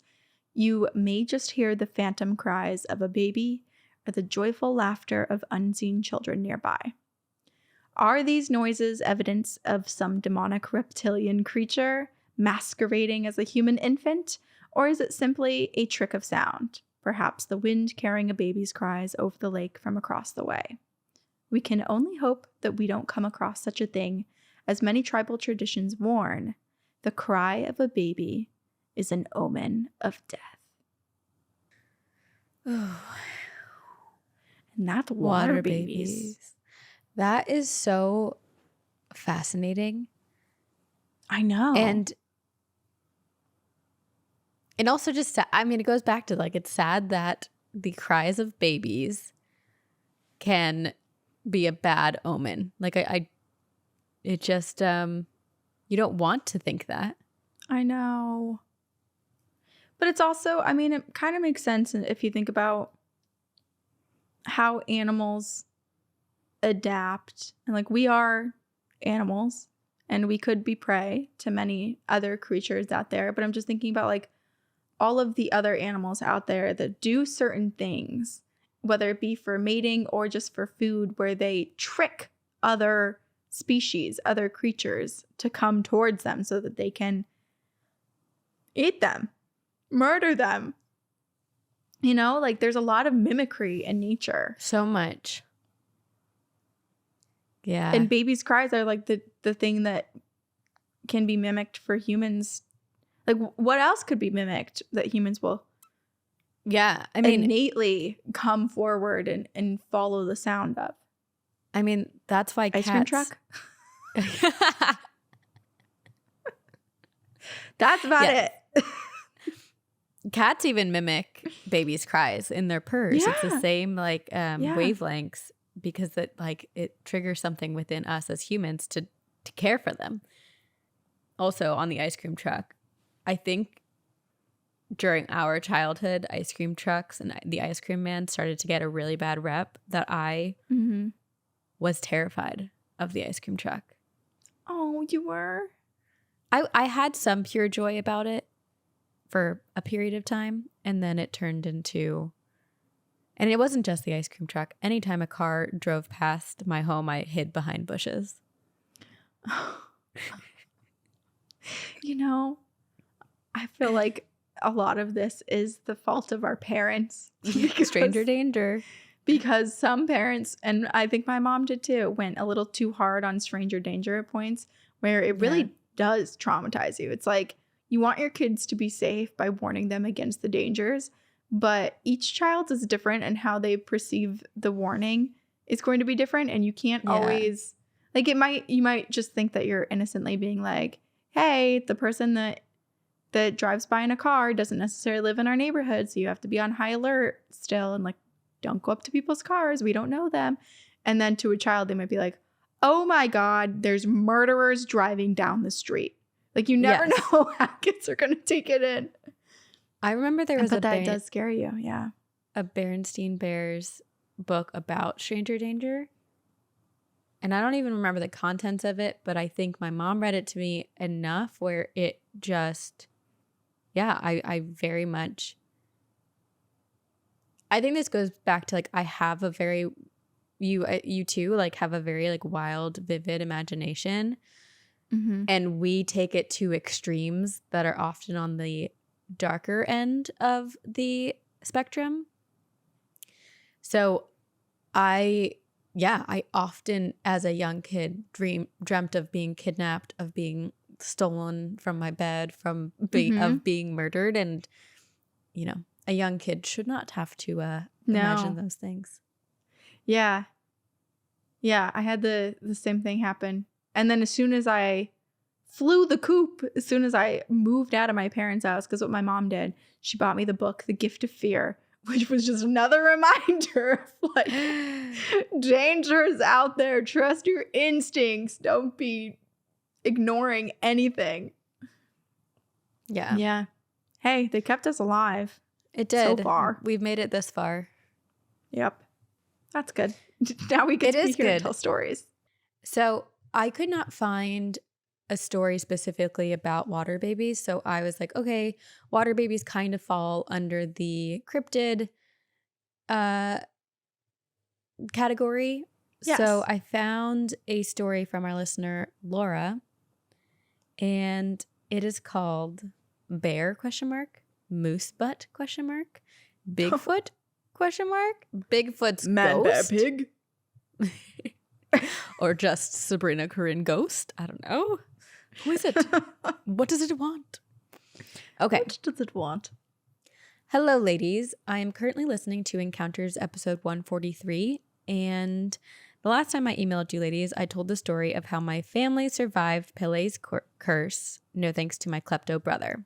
[SPEAKER 2] you may just hear the phantom cries of a baby or the joyful laughter of unseen children nearby. Are these noises evidence of some demonic reptilian creature masquerading as a human infant, or is it simply a trick of sound, perhaps the wind carrying a baby's cries over the lake from across the way? We can only hope that we don't come across such a thing, as many tribal traditions warn, the cry of a baby is an omen of death.
[SPEAKER 1] Oh.
[SPEAKER 2] And that's water babies.
[SPEAKER 1] That is so fascinating.
[SPEAKER 2] I know.
[SPEAKER 1] And also just, I mean, it goes back to like, it's sad that the cries of babies can be a bad omen. Like it just, you don't want to think that.
[SPEAKER 2] I know. But it's also, I mean, it kind of makes sense if you think about how animals adapt. And like we are animals and we could be prey to many other creatures out there. But I'm just thinking about like all of the other animals out there that do certain things, whether it be for mating or just for food, where they trick other species, other creatures to come towards them so that they can eat them, murder them. You know, like there's a lot of mimicry in nature.
[SPEAKER 1] So much. Yeah.
[SPEAKER 2] And babies' cries are like the thing that can be mimicked for humans. Like, what else could be mimicked that humans will
[SPEAKER 1] Yeah. I mean,
[SPEAKER 2] innately come forward and follow the sound of?
[SPEAKER 1] that's why
[SPEAKER 2] Ice cream
[SPEAKER 1] cats.
[SPEAKER 2] truck? That's about
[SPEAKER 1] Yes.
[SPEAKER 2] it.
[SPEAKER 1] Cats even mimic babies' cries in their purrs. It's the
[SPEAKER 2] Yeah.
[SPEAKER 1] same like
[SPEAKER 2] Yeah.
[SPEAKER 1] wavelengths because it triggers something within us as humans to care for them. Also on the ice cream truck, I think during our childhood, ice cream trucks and the ice cream man started to get a really bad rep that I
[SPEAKER 2] Mm-hmm.
[SPEAKER 1] was terrified of the ice cream truck.
[SPEAKER 2] Oh, you were?
[SPEAKER 1] I had some pure joy about it for a period of time, and then it turned into, and it wasn't just the ice cream truck. Anytime a car drove past my home, I hid behind bushes.
[SPEAKER 2] You know, I feel like a lot of this is the fault of our parents.
[SPEAKER 1] Stranger danger.
[SPEAKER 2] Because some parents, and I think my mom did too, went a little too hard on stranger danger at points where it really does traumatize you. It's like you want your kids to be safe by warning them against the dangers, but each child is different and how they perceive the warning is going to be different. And you can't always, like, you might just think that you're innocently being like, hey, the person that drives by in a car doesn't necessarily live in our neighborhood, so you have to be on high alert still, and like, don't go up to people's cars, we don't know them. And then to a child, they might be like, oh my God, there's murderers driving down the street. Like, you never know how kids are going to take it in.
[SPEAKER 1] I remember there was
[SPEAKER 2] but that does scare you, yeah.
[SPEAKER 1] A Berenstain Bears book about stranger danger. And I don't even remember the contents of it, but I think my mom read it to me enough where it just, I very much, I think this goes back to like, I have a very, you too, like have a very like wild, vivid imagination.
[SPEAKER 2] Mm-hmm.
[SPEAKER 1] And we take it to extremes that are often on the darker end of the spectrum. So I often, as a young kid, dreamt of being kidnapped, of being stolen from my bed, of being murdered, and a young kid should not have to imagine those things.
[SPEAKER 2] Yeah, I had the same thing happen, and then as soon as I flew the coop, as soon as I moved out of my parents' house, because what my mom did, she bought me the book, The Gift of Fear, which was just another reminder of like, dangers out there. Trust your instincts. Don't be ignoring anything.
[SPEAKER 1] Yeah.
[SPEAKER 2] Yeah. Hey, they kept us alive.
[SPEAKER 1] It did.
[SPEAKER 2] So far.
[SPEAKER 1] We've made it this far.
[SPEAKER 2] Yep. That's good. Now we get to be here and tell stories.
[SPEAKER 1] So I could not find a story specifically about water babies. So I was like, okay, water babies kind of fall under the cryptid category.
[SPEAKER 2] Yes.
[SPEAKER 1] So I found a story from our listener, Laura, and it is called Bear ? Moose butt ? Bigfoot ? Bigfoot's
[SPEAKER 2] Man,
[SPEAKER 1] ghost?
[SPEAKER 2] bear, pig.
[SPEAKER 1] Or just Sabrina Corinne ghost? I don't know. Who is it? What does it want? Okay.
[SPEAKER 2] What does it want?
[SPEAKER 1] Hello, ladies. I am currently listening to Encounters episode 143. And the last time I emailed you ladies, I told the story of how my family survived Pele's curse, no thanks to my klepto brother.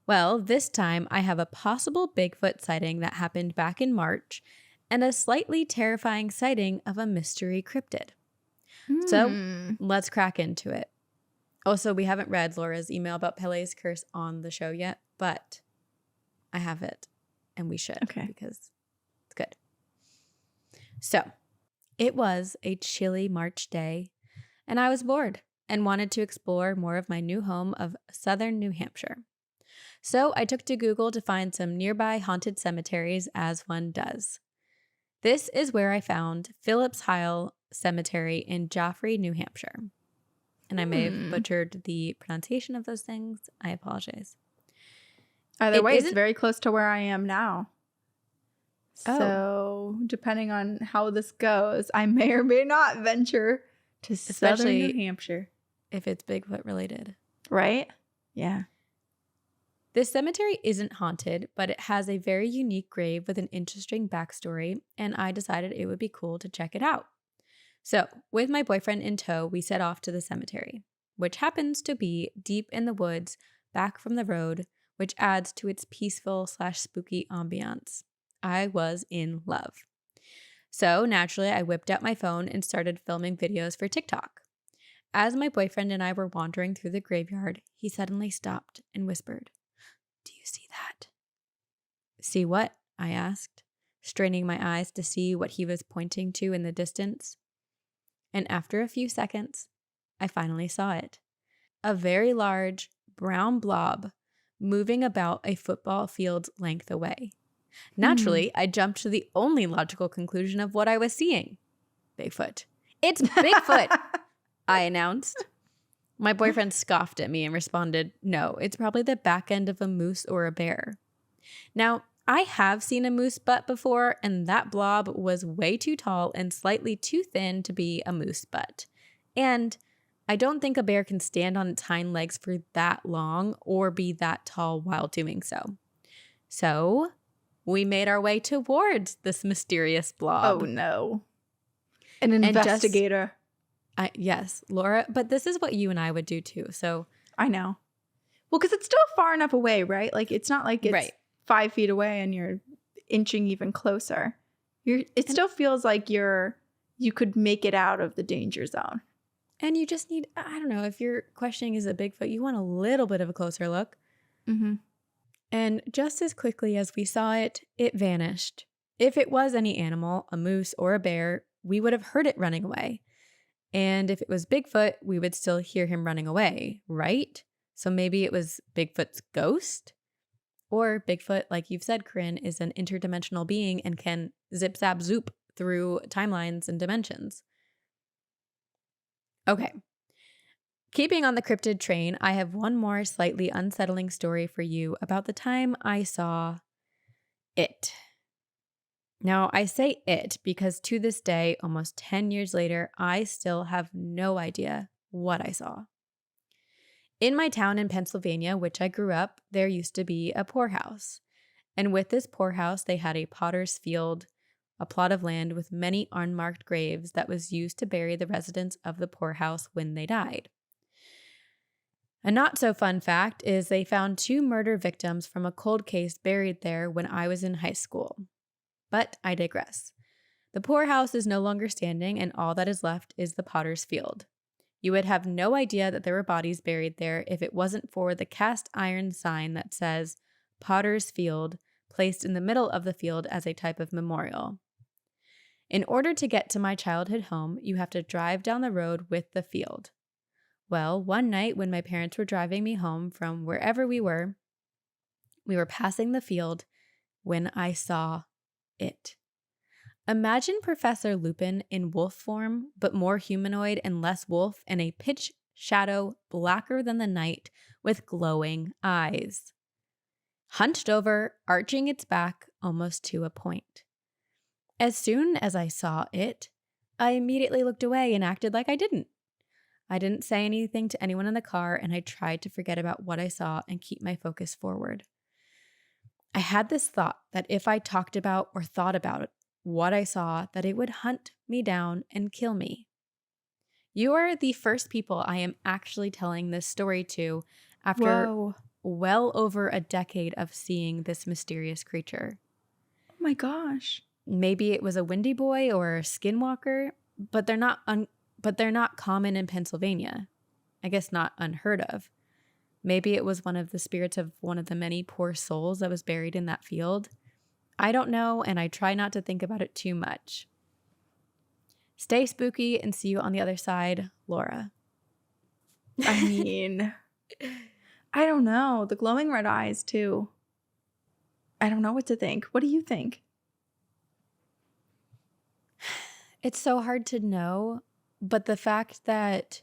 [SPEAKER 1] Well, this time I have a possible Bigfoot sighting that happened back in March and a slightly terrifying sighting of a mystery cryptid. So let's crack into it. Also, we haven't read Laura's email about Pele's curse on the show yet, but I have it and we should because it's good. So it was a chilly March day and I was bored and wanted to explore more of my new home of southern New Hampshire. So I took to Google to find some nearby haunted cemeteries, as one does. This is where I found Phillips Heil Cemetery in Joffrey, New Hampshire. And I may have butchered the pronunciation of those things. I apologize.
[SPEAKER 2] Either way, it's very close to where I am now.
[SPEAKER 1] Oh.
[SPEAKER 2] So depending on how this goes, I may or may not venture To southern
[SPEAKER 1] Especially
[SPEAKER 2] New Hampshire.
[SPEAKER 1] if it's Bigfoot related.
[SPEAKER 2] Right? Yeah.
[SPEAKER 1] This cemetery isn't haunted, but it has a very unique grave with an interesting backstory, and I decided it would be cool to check it out. So, with my boyfriend in tow, we set off to the cemetery, which happens to be deep in the woods, back from the road, which adds to its peaceful/spooky ambiance. I was in love. So, naturally, I whipped out my phone and started filming videos for TikTok. As my boyfriend and I were wandering through the graveyard, he suddenly stopped and whispered, "Do you see that?" "See what?" I asked, straining my eyes to see what he was pointing to in the distance. And after a few seconds, I finally saw it. A very large, brown blob moving about a football field's length away. Naturally, I jumped to the only logical conclusion of what I was seeing. Bigfoot. "It's Bigfoot," I announced. My boyfriend scoffed at me and responded, "No, it's probably the back end of a moose or a bear." Now, I have seen a moose butt before, and that blob was way too tall and slightly too thin to be a moose butt. And I don't think a bear can stand on its hind legs for that long or be that tall while doing so. So, we made our way towards this mysterious blob.
[SPEAKER 2] Oh, no. An investigator.
[SPEAKER 1] Yes, Laura, but this is what you and I would do too. So
[SPEAKER 2] I know. Well, because it's still far enough away, right? Like, it's not like it's
[SPEAKER 1] Right.
[SPEAKER 2] 5 feet away and you're inching even closer. It still feels like you could make it out of the danger zone.
[SPEAKER 1] And you just need, I don't know, if you're questioning is it Bigfoot, you want a little bit of a closer look.
[SPEAKER 2] Mm-hmm.
[SPEAKER 1] And just as quickly as we saw it, it vanished. If it was any animal, a moose or a bear, we would have heard it running away. And if it was Bigfoot, we would still hear him running away, right? So maybe it was Bigfoot's ghost? Or Bigfoot, like you've said, Corinne, is an interdimensional being and can zip, zap, zoop through timelines and dimensions. Okay. Keeping on the cryptid train, I have one more slightly unsettling story for you about the time I saw it. Now, I say it because to this day, almost 10 years later, I still have no idea what I saw. In my town in Pennsylvania, which I grew up, there used to be a poorhouse. And with this poorhouse, they had a potter's field, a plot of land with many unmarked graves that was used to bury the residents of the poorhouse when they died. A not so fun fact is they found 2 murder victims from a cold case buried there when I was in high school. But I digress. The poorhouse is no longer standing, and all that is left is the potter's field. You would have no idea that there were bodies buried there if it wasn't for the cast iron sign that says Potter's Field, placed in the middle of the field as a type of memorial. In order to get to my childhood home, you have to drive down the road with the field. Well, one night when my parents were driving me home from wherever we were passing the field when I saw it. Imagine Professor Lupin in wolf form, but more humanoid and less wolf, and a pitch shadow blacker than the night with glowing eyes. Hunched over, arching its back almost to a point. As soon as I saw it, I immediately looked away and acted like I didn't. I didn't say anything to anyone in the car, and I tried to forget about what I saw and keep my focus forward. I had this thought that if I talked about or thought about what I saw, that it would hunt me down and kill me. You are the first people I am actually telling this story to after well over a decade of seeing this mysterious creature.
[SPEAKER 2] Oh my gosh.
[SPEAKER 1] Maybe it was a windy boy or a skinwalker, but they're not common in Pennsylvania. I guess not unheard of. Maybe it was one of the spirits of one of the many poor souls that was buried in that field. I don't know, and I try not to think about it too much. Stay spooky and see you on the other side, Laura.
[SPEAKER 2] I mean, I don't know. The glowing red eyes, too. I don't know what to think. What do you think?
[SPEAKER 1] It's so hard to know, but the fact that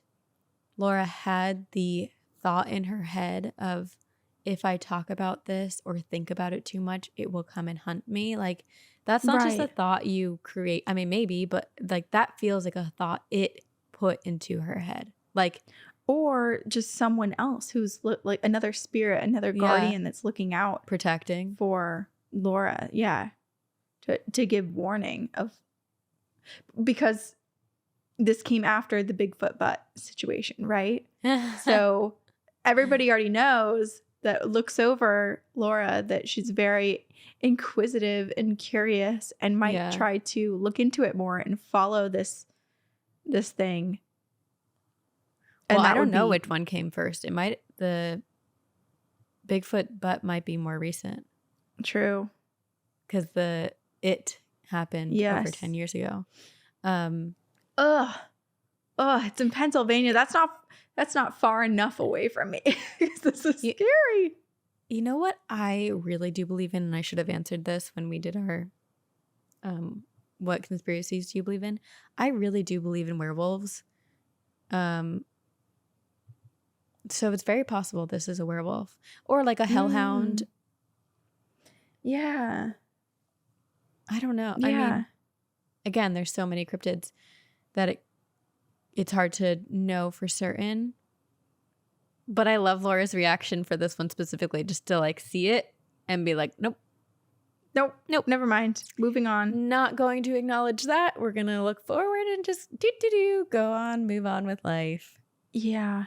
[SPEAKER 1] Laura had the thought in her head of, if I talk about this or think about it too much, it will come and hunt me. Like, that's not just a thought you create. I mean, maybe, but like that feels like a thought it put into her head. Like,
[SPEAKER 2] or just someone else who's like another spirit, another guardian that's looking out
[SPEAKER 1] protecting
[SPEAKER 2] for Laura. Yeah. To give warning of, because this came after the Bigfoot butt situation, right? So everybody already knows that looks over Laura that she's very inquisitive and curious and might try to look into it more and follow this thing.
[SPEAKER 1] And well, I don't know which one came first. The Bigfoot butt might be more recent.
[SPEAKER 2] True.
[SPEAKER 1] Because it happened over 10 years ago.
[SPEAKER 2] It's in Pennsylvania. That's not far enough away from me. This is scary.
[SPEAKER 1] You know what I really do believe in, and I should have answered this when we did our what conspiracies do you believe in? I really do believe in werewolves. So it's very possible this is a werewolf or like a hellhound.
[SPEAKER 2] Yeah.
[SPEAKER 1] I don't know.
[SPEAKER 2] Yeah.
[SPEAKER 1] I mean, again, there's so many cryptids that it's hard to know for certain. But I love Laura's reaction for this one specifically, just to like see it and be like, nope,
[SPEAKER 2] never mind. Moving on.
[SPEAKER 1] Not going to acknowledge that. We're going to look forward and just go on, move on with life.
[SPEAKER 2] Yeah.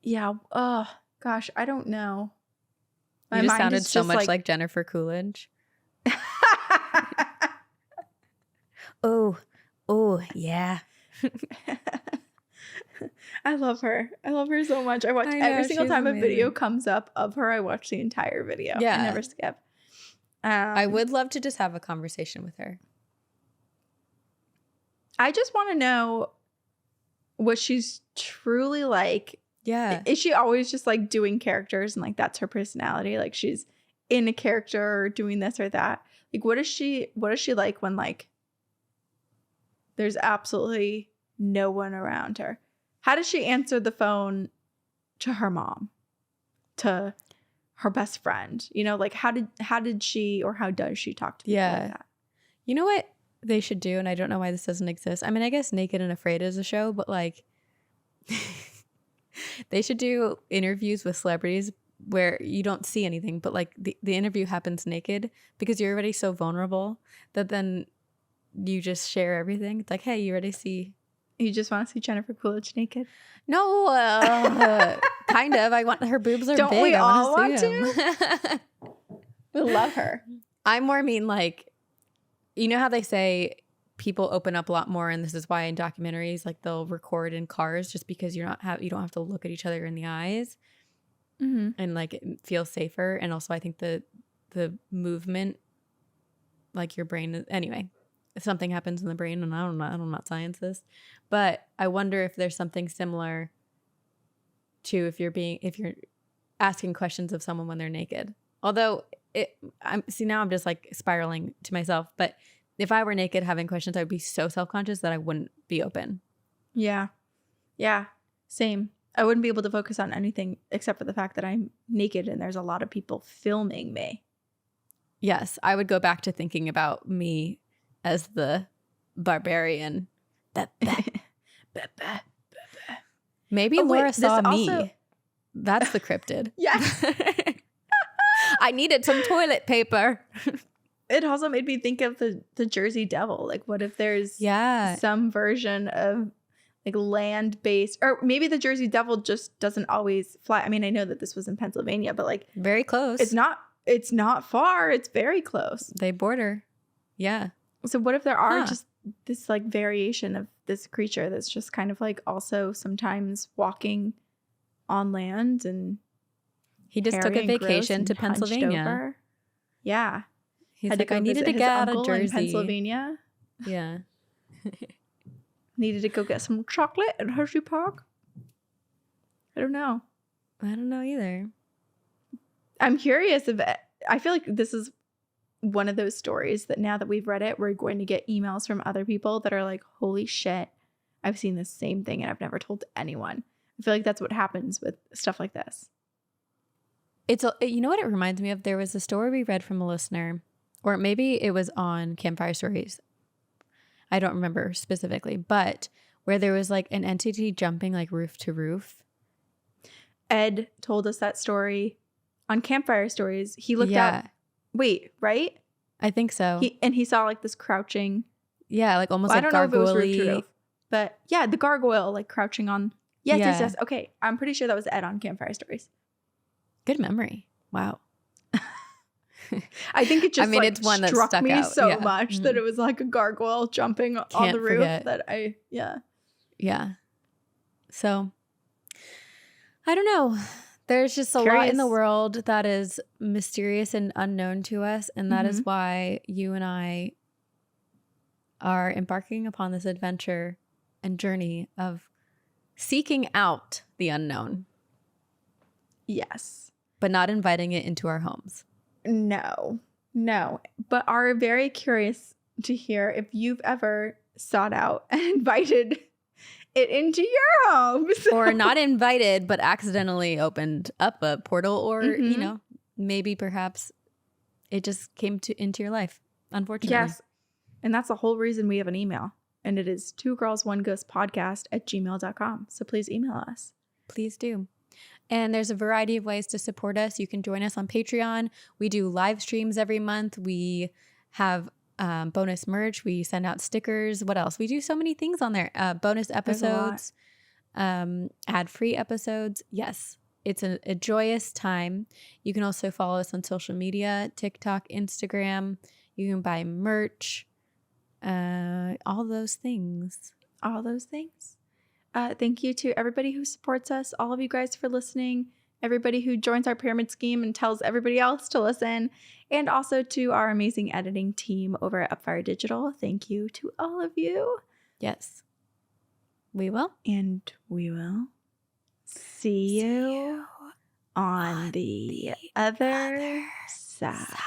[SPEAKER 2] Yeah. Oh, gosh. I don't know.
[SPEAKER 1] You just sounded so much like Jennifer Coolidge. Oh, yeah.
[SPEAKER 2] I love her. I love her so much. I watch every single time a video comes up of her. I watch the entire video. Yeah. I never skip.
[SPEAKER 1] I would love to just have a conversation with her.
[SPEAKER 2] I just want to know what she's truly like.
[SPEAKER 1] Yeah.
[SPEAKER 2] Is she always just like doing characters and like that's her personality? Like she's in a character or doing this or that. Like what is she like when like there's absolutely no one around her? How does she answer the phone to her mom? To her best friend? You know, like how did she or how does she talk to people like that?
[SPEAKER 1] You know what they should do, and I don't know why this doesn't exist. I mean, I guess Naked and Afraid is a show, but like they should do interviews with celebrities where you don't see anything, but like the interview happens naked because you're already so vulnerable that then you just share everything. It's like, hey, you already see.
[SPEAKER 2] You just want to see Jennifer Coolidge naked?
[SPEAKER 1] No, kind of. I want her boobs are
[SPEAKER 2] don't
[SPEAKER 1] big.
[SPEAKER 2] We
[SPEAKER 1] I
[SPEAKER 2] all
[SPEAKER 1] want to?
[SPEAKER 2] We love her.
[SPEAKER 1] I more mean like, you know how they say people open up a lot more, and this is why in documentaries like they'll record in cars just because you don't have to look at each other in the eyes, and like it feels safer. And also I think the movement, like your brain, anyway, if something happens in the brain, and I'm not science this, but I wonder if there's something similar to if you're asking questions of someone when they're naked. Although I'm just like spiraling to myself, but if I were naked having questions, I would be so self-conscious that I wouldn't be open.
[SPEAKER 2] Yeah. Yeah. Same. I wouldn't be able to focus on anything except for the fact that I'm naked and there's a lot of people filming me.
[SPEAKER 1] Yes. I would go back to thinking about me as the barbarian. Maybe Laura saw me. That's the cryptid.
[SPEAKER 2] Yes.
[SPEAKER 1] I needed some toilet paper.
[SPEAKER 2] It also made me think of the Jersey Devil. Like, what if there's some version of like land-based, or maybe the Jersey Devil just doesn't always fly. I mean, I know that this was in Pennsylvania, but like
[SPEAKER 1] very close.
[SPEAKER 2] It's not far. It's very close.
[SPEAKER 1] They border. Yeah.
[SPEAKER 2] So what if there are just this like variation of this creature that's just kind of like also sometimes walking on land, and
[SPEAKER 1] he just took a vacation to Pennsylvania.
[SPEAKER 2] Yeah.
[SPEAKER 1] He's like, I needed to get out of Jersey.
[SPEAKER 2] In Pennsylvania.
[SPEAKER 1] Yeah.
[SPEAKER 2] Needed to go get some chocolate at Hershey Park. I don't know.
[SPEAKER 1] I don't know either.
[SPEAKER 2] I'm curious if I feel like this is one of those stories that now that we've read it, we're going to get emails from other people that are like, holy shit, I've seen the same thing and I've never told anyone. I feel like that's what happens with stuff like this.
[SPEAKER 1] You know what it reminds me of? There was a story we read from a listener, or maybe it was on Campfire Stories. I don't remember specifically, but where there was like an entity jumping like roof to roof.
[SPEAKER 2] Ed told us that story on Campfire Stories. He looked
[SPEAKER 1] Yeah.
[SPEAKER 2] up. Wait, right?
[SPEAKER 1] I think so.
[SPEAKER 2] He saw like this crouching.
[SPEAKER 1] Yeah, like almost
[SPEAKER 2] Well, I
[SPEAKER 1] like
[SPEAKER 2] don't know if it was roof to
[SPEAKER 1] gargoyle-y.
[SPEAKER 2] roof, but yeah, the gargoyle like crouching on. Yes,
[SPEAKER 1] Yeah.
[SPEAKER 2] yes, yes. Okay, I'm pretty sure that was Ed on Campfire Stories.
[SPEAKER 1] Good memory. Wow.
[SPEAKER 2] I think it just
[SPEAKER 1] it's one that
[SPEAKER 2] struck
[SPEAKER 1] stuck
[SPEAKER 2] me
[SPEAKER 1] out.
[SPEAKER 2] so
[SPEAKER 1] Yeah.
[SPEAKER 2] much that it was like a gargoyle jumping on
[SPEAKER 1] Can't
[SPEAKER 2] the roof
[SPEAKER 1] forget.
[SPEAKER 2] that yeah.
[SPEAKER 1] Yeah. So I don't know. There's just a lot in the
[SPEAKER 2] Curious.
[SPEAKER 1] world that is mysterious and unknown to us. And that is why you and I are embarking upon this adventure and journey of seeking out the unknown,
[SPEAKER 2] Yes.
[SPEAKER 1] but not inviting it into our homes.
[SPEAKER 2] No. But are very curious to hear if you've ever sought out and invited it into your homes.
[SPEAKER 1] Or not invited, but accidentally opened up a portal, or, you know, maybe perhaps it just came into your life, unfortunately.
[SPEAKER 2] Yes. And that's the whole reason we have an email. And it is 2girls1ghostpodcast@gmail.com. So please email us.
[SPEAKER 1] Please do. And there's a variety of ways to support us. You can join us on Patreon. We do live streams every month. We have bonus merch. We send out stickers. What else? We do so many things on there. Bonus episodes, ad-free episodes. Yes, it's a joyous time. You can also follow us on social media, TikTok, Instagram. You can buy merch, all those things.
[SPEAKER 2] All those things. Thank you to everybody who supports us, all of you guys for listening, everybody who joins our pyramid scheme and tells everybody else to listen, and also to our amazing editing team over at Upfire Digital. Thank you to all of you.
[SPEAKER 1] Yes, we will.
[SPEAKER 2] And we will see you on the other side.